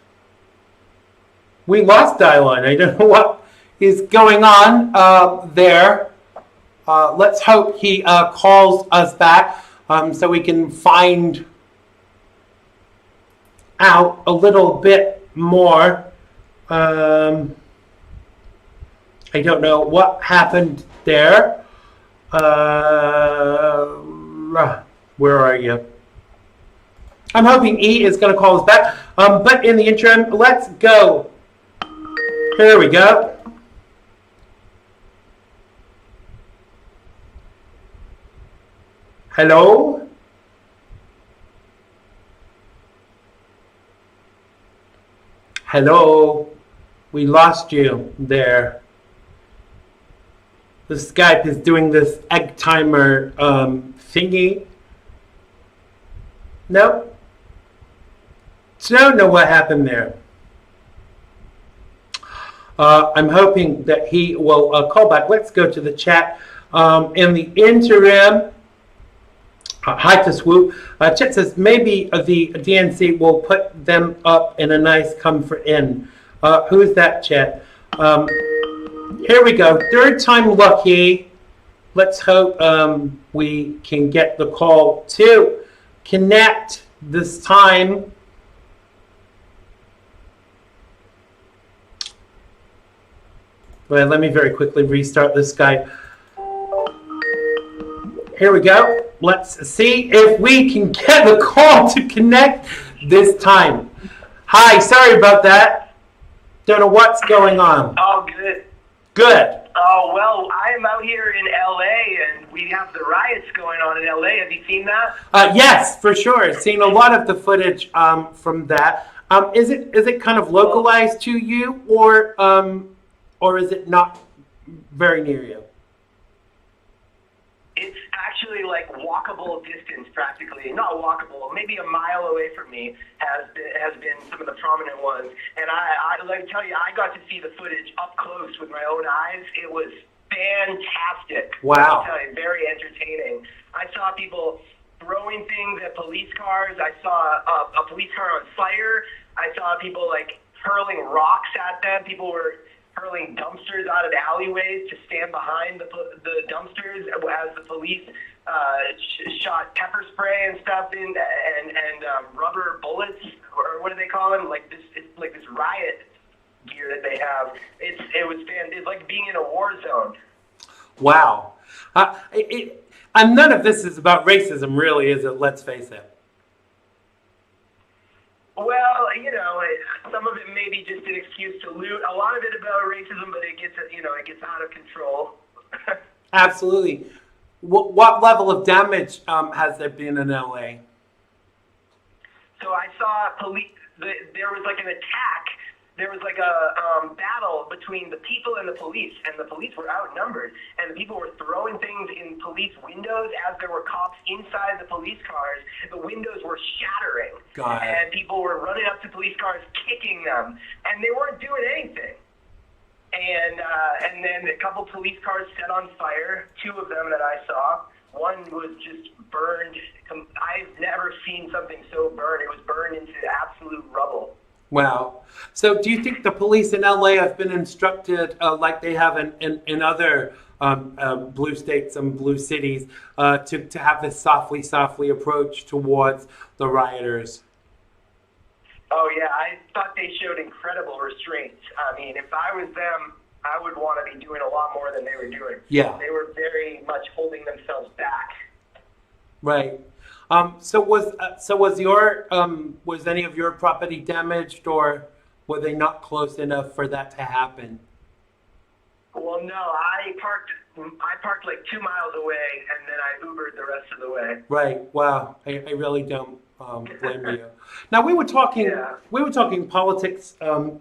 Dial-On. I don't know what is going on there. Let's hope he calls us back so we can find out a little bit more. I don't know what happened there. Where are you? I'm hoping E is going to call us back. But in the interim, let's go. Here we go. Hello? Hello? We lost you there. The Skype is doing this egg timer thingy. No? Don't know what happened there. I'm hoping that he will call back. Let's go to the chat. In the interim, hi to Swoop. Chet says maybe the DNC will put them up in a nice comfort inn. Who's that, Chet? Here we go. Third time lucky. Let's hope we can get the call to connect this time. Well, let me very quickly restart this Skype. Here we go. Let's see if we can get the call to connect this time. Hi, sorry about that. Don't know what's going on. Oh, good. Good. Oh, well, I am out here in L.A., and we have the riots going on in L.A. Have you seen that? Yes, for sure. Seen a lot of the footage from that. Is it kind of localized to you, or is it not very near you? It's actually like walkable distance, practically. Not walkable, maybe a mile away from me has been some of the prominent ones. And I let me tell you, I got to see the footage up close with my own eyes. It was fantastic. Wow. Let me tell you, very entertaining. I saw people throwing things at police cars. I saw a police car on fire. I saw people like hurling rocks at them. People were hurling dumpsters out of alleyways to stand behind the dumpsters as the police shot pepper spray and stuff in and rubber bullets, or what do they call them? Like this, it's like this riot gear that they have. It's like being in a war zone. Wow. And none of this is about racism, really, is it? Let's face it. Well, you know, some of it may be just an excuse to loot. A lot of it about racism, but it gets out of control. Absolutely. What level of damage has there been in LA? So I saw there was like an attack. There was like a battle between the people and the police were outnumbered, and the people were throwing things in police windows as there were cops inside the police cars. The windows were shattering, and people were running up to police cars, kicking them, and they weren't doing anything. And then a couple police cars set on fire, 2 of them that I saw. One was just burned. I've never seen something so burned. It was burned into absolute rubble. Wow. So do you think the police in LA have been instructed, like they have in other blue states and blue cities, to have this softly approach towards the rioters? Oh, yeah. I thought they showed incredible restraint. I mean, if I was them, I would want to be doing a lot more than they were doing. Yeah. They were very much holding themselves back. Right. So was any of your property damaged, or were they not close enough for that to happen? Well, no, I parked like 2 miles away, and then I Ubered the rest of the way. Right. Wow. I really don't blame you. Now we were talking politics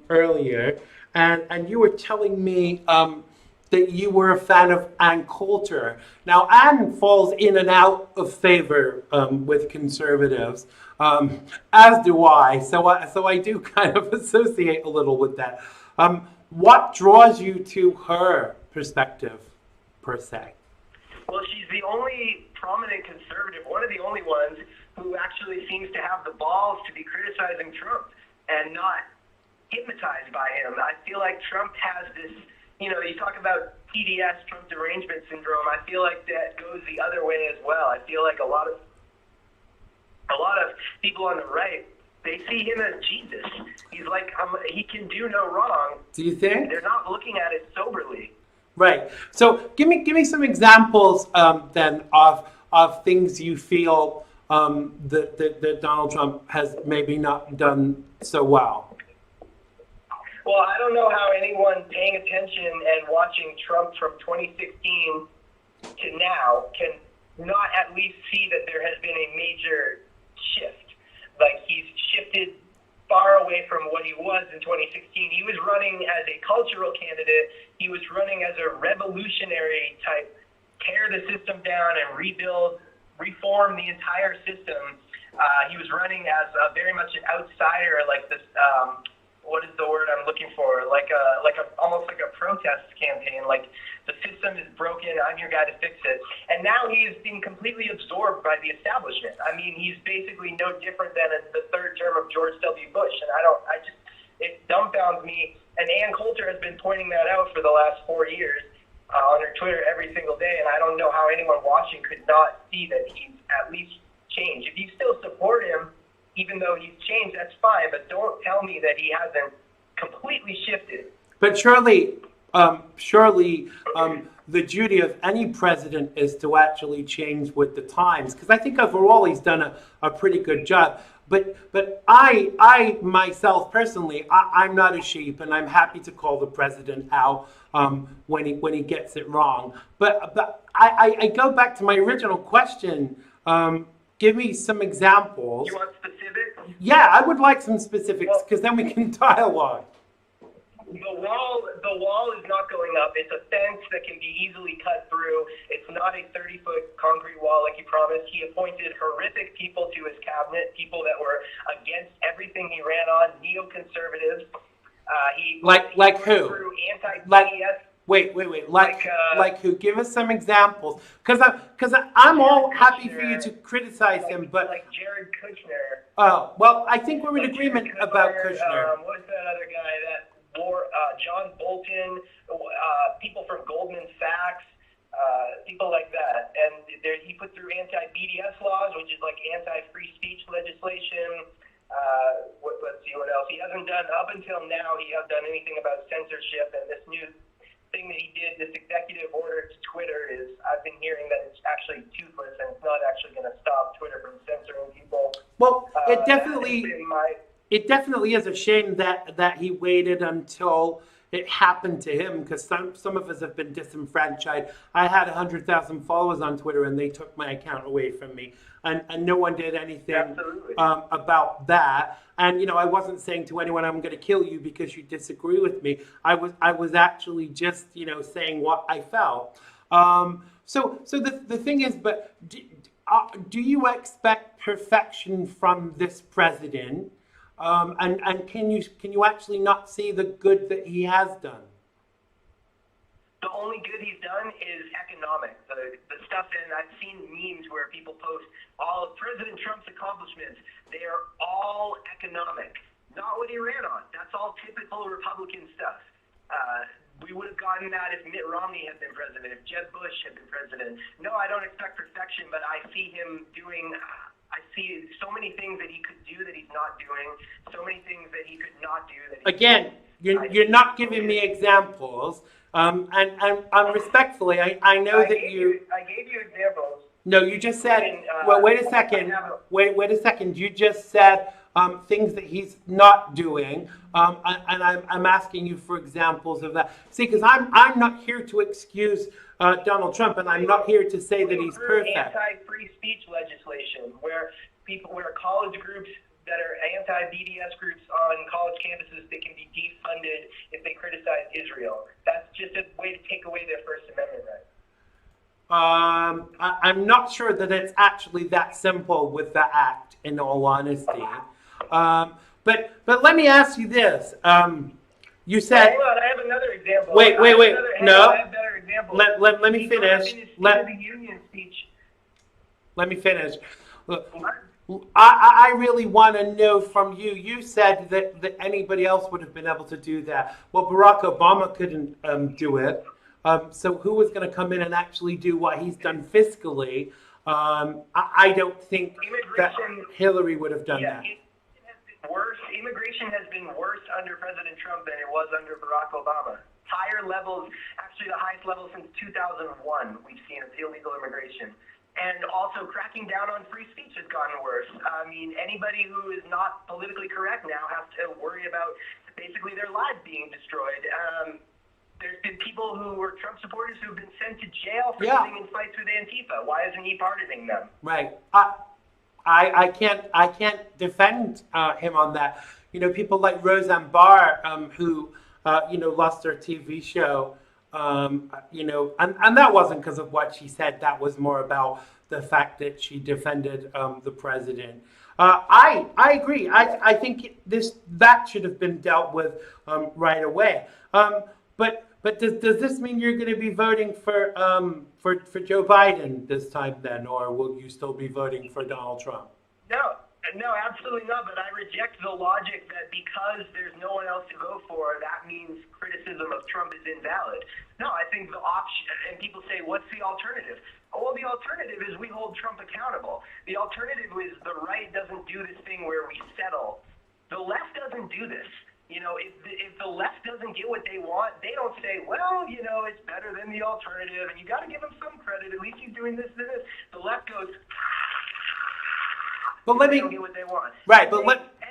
earlier, and you were telling me that you were a fan of Ann Coulter. Now, Ann falls in and out of favor with conservatives, as do I. So I do kind of associate a little with that. What draws you to her perspective, per se? Well, she's the only prominent conservative, one of the only ones who actually seems to have the balls to be criticizing Trump and not hypnotized by him. I feel like Trump has this you talk about TDS, Trump derangement syndrome. I feel like that goes the other way as well. I feel like a lot of people on the right, they see him as Jesus. He's like, he can do no wrong. Do you think? They're not looking at it soberly. Right. So give me some examples then of things you feel that Donald Trump has maybe not done so well. Well, I don't know how anyone paying attention and watching Trump from 2016 to now can not at least see that there has been a major shift. Like, he's shifted far away from what he was in 2016. He was running as a cultural candidate. He was running as a revolutionary type, tear the system down and reform the entire system. He was running as very much an outsider, like this. What is the word I'm looking for? Almost like a protest campaign. Like, the system is broken. I'm your guy to fix it. And now he is being completely absorbed by the establishment. I mean, he's basically no different than the third term of George W. Bush. And it dumbfounds me. And Ann Coulter has been pointing that out for the last 4 years on her Twitter every single day. And I don't know how anyone watching could not see that he's at least changed. If you still support him, even though he's changed, that's fine, but don't tell me that he hasn't completely shifted. But surely, the duty of any president is to actually change with the times, because I think overall he's done a pretty good job. But I myself personally, I'm not a sheep, and I'm happy to call the president out when he gets it wrong. But I go back to my original question. Give me some examples. You want specifics? Yeah, I would like some specifics, because then we can dialogue. The wall is not going up. It's a fence that can be easily cut through. It's not a 30-foot concrete wall like he promised. He appointed horrific people to his cabinet, people that were against everything he ran on, neoconservatives. Like who? Through anti-BDS. Wait. Like who? Give us some examples. Because I'm all happy for you to criticize him, but like Jared Kushner. Oh, well, I think we're in agreement about Kushner. What's that other guy? John Bolton. People from Goldman Sachs. People like that. And he put through anti-BDS laws, which is like anti-free speech legislation. Let's see what else. He hasn't done, up until now, he hasn't done anything about censorship, and this new thing that he did, this executive order to Twitter, is I've been hearing that it's actually toothless and it's not actually going to stop Twitter from censoring people. Well, it definitely is a shame that he waited until it happened to him, because some of us have been disenfranchised. I had 100,000 followers on Twitter and they took my account away from me, and no one did anything about that. And I wasn't saying to anyone, I'm going to kill you because you disagree with me. I was actually just saying what I felt. So the thing is, but do you expect perfection from this president? And can you actually not see the good that he has done? The only good he's done is economic. The stuff, and I've seen memes where people post all of President Trump's accomplishments. They are all economic. Not what he ran on. That's all typical Republican stuff. We would have gotten that if Mitt Romney had been president, if Jeb Bush had been president. No, I don't expect perfection, but I see him doing... I see so many things that he could do that he's not doing. So many things that he could not do that. Again, you're not giving me examples. And respectfully, I know that you. I gave you examples. No, you just said. Well, wait a second. Wait a second. You just said things that he's not doing, and I'm asking you for examples of that. See, because I'm not here to excuse Donald Trump, and I'm not here to say that he's perfect. Anti-free speech legislation, where college groups that are anti-BDS groups on college campuses, they can be defunded if they criticize Israel. That's just a way to take away their First Amendment right. I'm not sure that it's actually that simple with the act, in all honesty. But let me ask you this. You said... Hold on, I have another example. Wait. No. I have better example. Let me finish. The Union speech. Let me finish. Look, I really want to know from you. You said that anybody else would have been able to do that. Well, Barack Obama couldn't do it. So who was going to come in and actually do what he's done fiscally? I don't think that Immigration, Hillary would have done yeah, that. it has been worse. Immigration has been worse under President Trump than it was under Barack Obama. Higher levels, actually the highest level since 2001 we've seen of illegal immigration. And also cracking down on free speech has gotten worse. I mean, anybody who is not politically correct now has to worry about basically their lives being destroyed. There's been people who were Trump supporters who have been sent to jail for getting in fights with Antifa. Why isn't he pardoning them? Right. I can't defend him on that. You know, people like Roseanne Barr, who lost her TV show. And that wasn't because of what she said. That was more about the fact that she defended the president. I agree. I think that should have been dealt with right away. But does this mean you're going to be voting for Joe Biden this time then, or will you still be voting for Donald Trump? No, absolutely not. But I reject the logic that because there's no one else to vote for, that means criticism of Trump is invalid. No, I think the option, and people say, what's the alternative? Oh, well, the alternative is we hold Trump accountable. The alternative is the right doesn't do this thing where we settle. The left doesn't do this. If the left doesn't get what they want, they don't say, well, it's better than the alternative, and you got to give him some credit. At least he's doing this and this. The left goes, but they don't get what they want. Right, and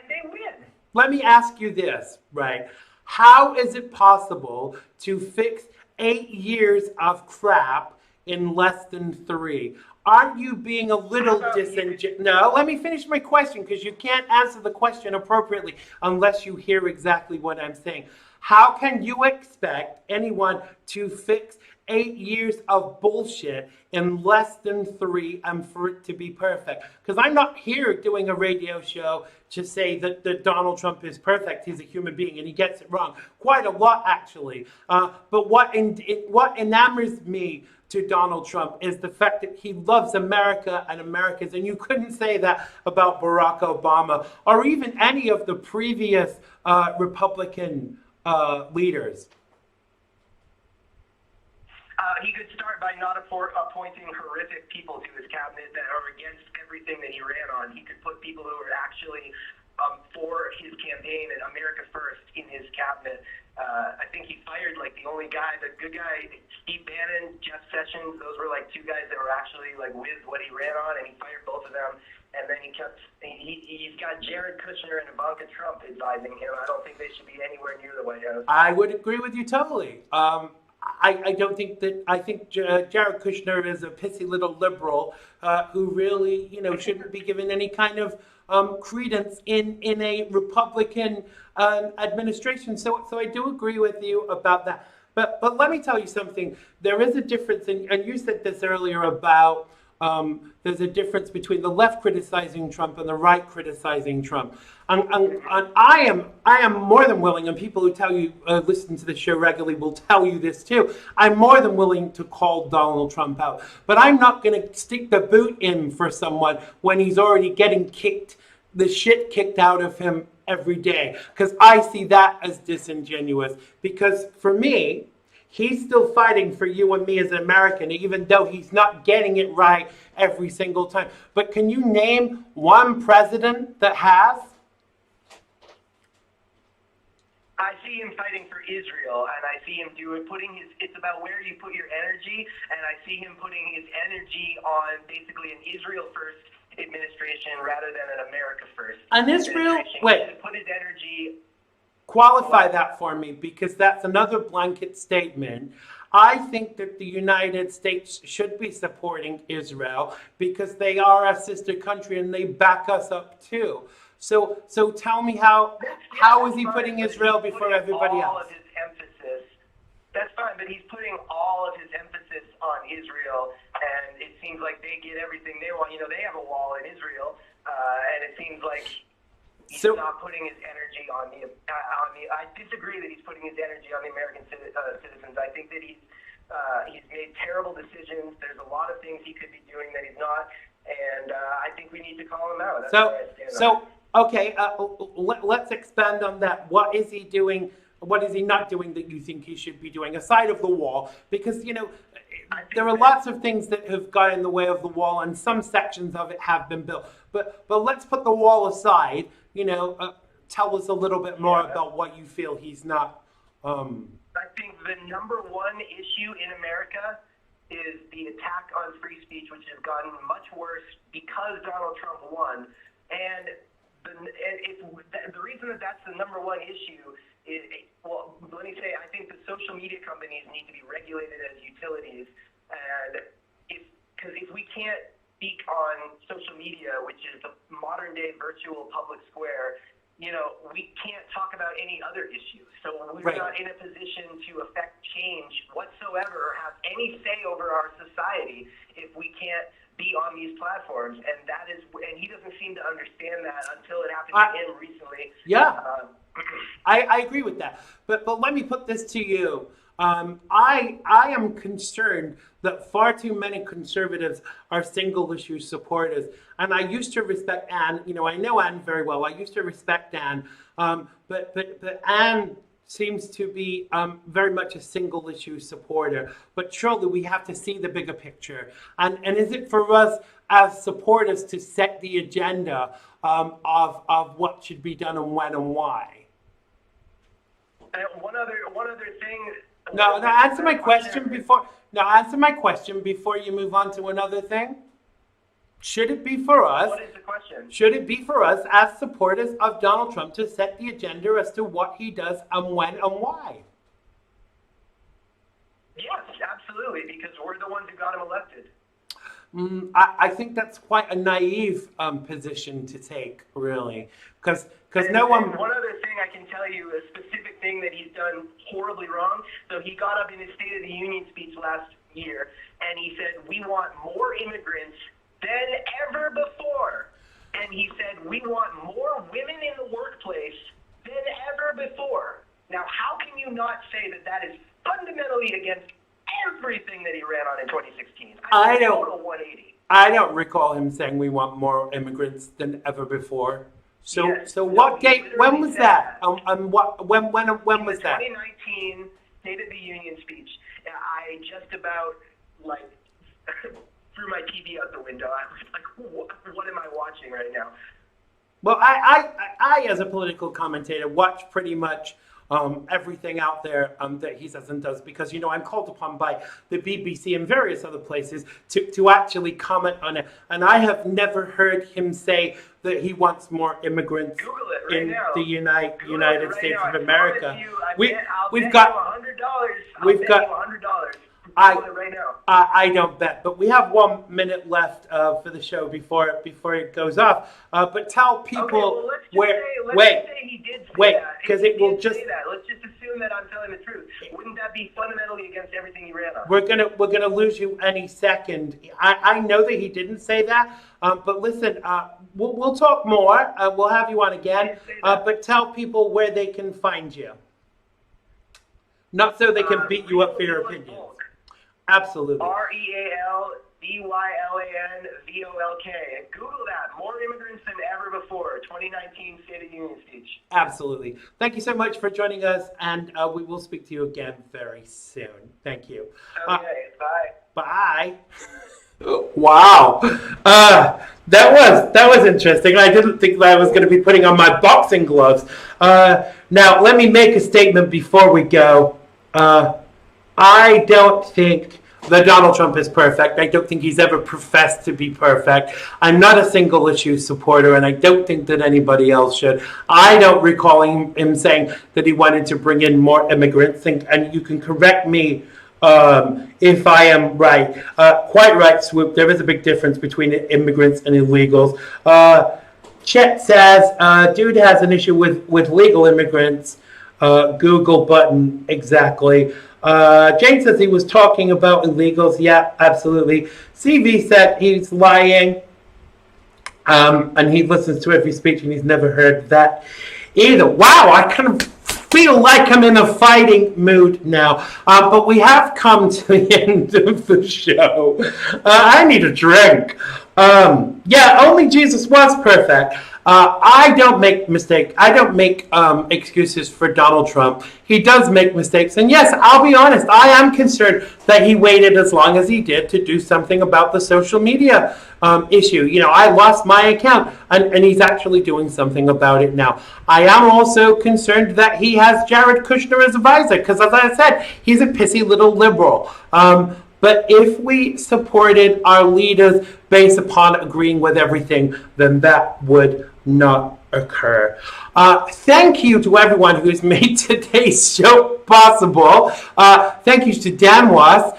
they win. Let me ask you this, right? How is it possible to fix 8 years of crap in less than 3? Aren't you being a little disingenuous? No, let me finish my question, because you can't answer the question appropriately unless you hear exactly what I'm saying. How can you expect anyone to fix 8 years of bullshit in less than 3 and for it to be perfect? Because I'm not here doing a radio show to say that Donald Trump is perfect. He's a human being and he gets it wrong quite a lot, actually. But what enamors me to Donald Trump is the fact that he loves America and Americans. And you couldn't say that about Barack Obama or even any of the previous Republican leaders. He could start by not appointing horrific people to his cabinet that are against everything that he ran on. He could put people who are actually for his campaign and America First in his cabinet. I think he fired the only guy, the good guy, Steve Bannon, Jeff Sessions. Those were 2 guys that were actually with what he ran on, and he fired both of them. And then he's got Jared Kushner and Ivanka Trump advising him. I don't think they should be anywhere near the White House. I would agree with you totally. I don't think that. I think Jared Kushner is a pissy little liberal who really, shouldn't be given any kind of credence in a Republican administration. So I do agree with you about that. But let me tell you something. There is a difference, and you said this earlier about there's a difference between the left criticizing Trump and the right criticizing Trump. And I am more than willing, and people who tell you listen to the show regularly will tell you this too. I'm more than willing to call Donald Trump out, but I'm not going to stick the boot in for someone when he's already getting the shit kicked out of him every day, because I see that as disingenuous. Because for me, he's still fighting for you and me as an American, even though he's not getting it right every single time. But can you name one president that has? I see him fighting for Israel, and I see him it's about where you put your energy, and I see him putting his energy on basically an Israel first administration rather than an America first. An Israel, wait. Put his energy. Qualify that for me, because that's another blanket statement. I think that the United States should be supporting Israel because they are a sister country and they back us up too. So tell me how is he putting Israel before everybody else? All of his emphasis. That's fine, but he's putting all of his emphasis on Israel, and it seems like they get everything they want. They have a wall in Israel, and it seems like he's not putting his energy on the. I disagree that he's putting his energy on the American citizens. I think that he's made terrible decisions. There's a lot of things he could be doing that he's not. and I think we need to call him out. That's where I stand on it. Okay, let's expand on that. What is he doing? What is he not doing that you think he should be doing, aside of the wall? Because, there are lots of things that have got in the way of the wall, and some sections of it have been built. But let's put the wall aside. Tell us a little bit more about what you feel he's not. I think the number one issue in America is the attack on free speech, which has gotten much worse because Donald Trump won. And the reason that that's the number one issue is, well, let me say, I think the social media companies need to be regulated as utilities. And because if we can't speak on social media, which is the modern day virtual public square, we can't talk about any other issues. So we're not in a position to affect change whatsoever or have any say over our society if we can't be on these platforms. And he doesn't seem to understand that until it happened to him recently. Yeah, I agree with that. But let me put this to you. I am concerned that far too many conservatives are single issue supporters. And I used to respect Anne. I know Anne very well. I used to respect Anne. But Anne seems to be very much a single issue supporter. But surely we have to see the bigger picture. And is it for us as supporters to set the agenda of what should be done and when and why? One other thing. No, answer my question before. Now, answer my question before you move on to another thing. Should it be for us? What is the question? Should it be for us as supporters of Donald Trump to set the agenda as to what he does and when and why? Yes, absolutely, because we're the ones who got him elected. I think that's quite a naive position to take, really, because no one. One other thing I can tell you, a specific thing that he's done horribly wrong. So he got up in his State of the Union speech last year, and he said, "We want more immigrants than ever before," and he said, "We want more women in the workplace than ever before." Now, how can you not say that that is fundamentally against everything that he ran on in 2016? I don't. Total 180. I don't recall him saying we want more immigrants than ever before. So, Yes. so what He date? literally When was said that? that. When was that? 2019 State of the Union speech. I just about threw my TV out the window. I was like, what am I watching right now? Well, I as a political commentator watch pretty much everything out there that he says and does, because I'm called upon by the BBC and various other places to actually comment on it, and I have never heard him say that he wants more immigrants in the United States of America. We've got $100. I don't bet, but we have 1 minute left for the show before it goes off. But tell people let's say he did say that. Because it will just. Let's just assume that I'm telling the truth. Wouldn't that be fundamentally against everything he ran on? We're gonna lose you any second. I know that he didn't say that, but listen, we'll talk more. We'll have you on again. But tell people where they can find you. Not so they can beat you up for your opinions. Absolutely. REALDYLANVOLK. Google that. More immigrants than ever before. 2019 State of the Union speech. Absolutely. Thank you so much for joining us, and we will speak to you again very soon. Thank you. Okay, bye. Bye. Wow. That was interesting. I didn't think that I was going to be putting on my boxing gloves. Now, let me make a statement before we go. I don't think that Donald Trump is perfect. I don't think he's ever professed to be perfect. I'm not a single issue supporter, and I don't think that anybody else should. I don't recall him saying that he wanted to bring in more immigrants, and you can correct me if I am right. Quite right, Swoop. There is a big difference between immigrants and illegals. Chet says, dude has an issue with legal immigrants. Google button, exactly. Jane says he was talking about illegals. Yeah, absolutely. CV said he's lying. And he listens to every speech and he's never heard that either. Wow, I kind of feel like I'm in a fighting mood now. But we have come to the end of the show. I need a drink. Yeah, only Jesus was perfect. I don't make mistakes. I don't make excuses for Donald Trump. He does make mistakes. And yes, I'll be honest, I am concerned that he waited as long as he did to do something about the social media issue. You know, I lost my account, and he's actually doing something about it now. I am also concerned that he has Jared Kushner as advisor, because as I said, he's a pissy little liberal. But if we supported our leaders based upon agreeing with everything, then that would not occur. Thank you to everyone who's made today's show possible. Thank you to Dan Was.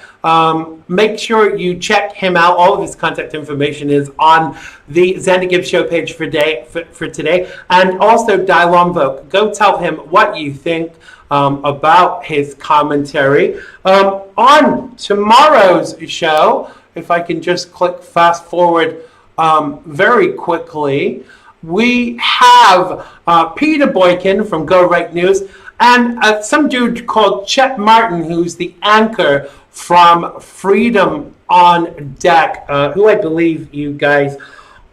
Make sure you check him out. All of his contact information is on the Xander Gibb show page for today. And also Dylon Vogue. Go tell him what you think about his commentary. On tomorrow's show, if I can just click fast forward very quickly, we have Peter Boykin from Go Right News and some dude called Chet Martin, who's the anchor from Freedom on Deck, who I believe you guys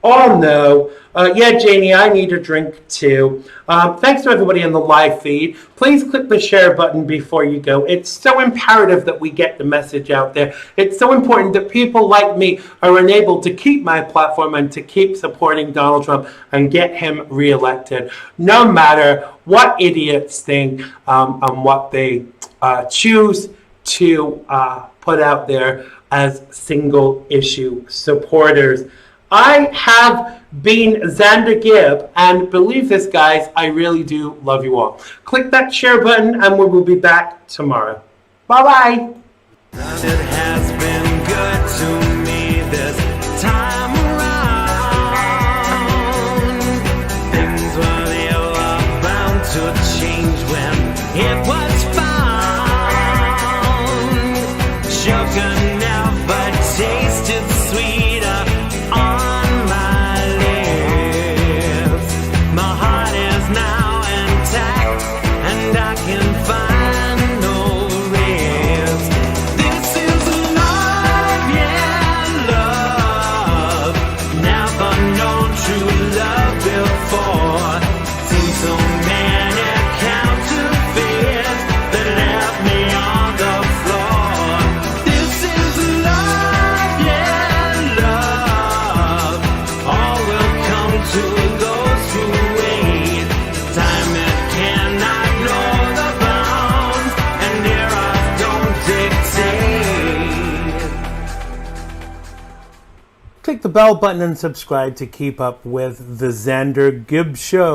all know. Yeah, Janie, I need a drink too. Thanks to everybody in the live feed. Please click the share button before you go. It's so imperative that we get the message out there. It's so important that people like me are enabled to keep my platform and to keep supporting Donald Trump and get him reelected, no matter what idiots think and what they choose to put out there as single issue supporters. I have been Xander Gibb, and believe this, guys, I really do love you all. Click that share button, and we will be back tomorrow. Bye-bye. It has been good to me this time around. Things were the other bound to change when it was found. Sugar never tasted sweeter on my lips. My heart is now intact, and I can find no rest. This is love, yeah, love. Never known true love before. Seen so many counterfeits that left me on the floor. This is love, yeah, love. All will come to those who wait. Time it cannot know the bounds, and eras don't dictate. Click the bell button and subscribe to keep up with the Xander Gibb Show.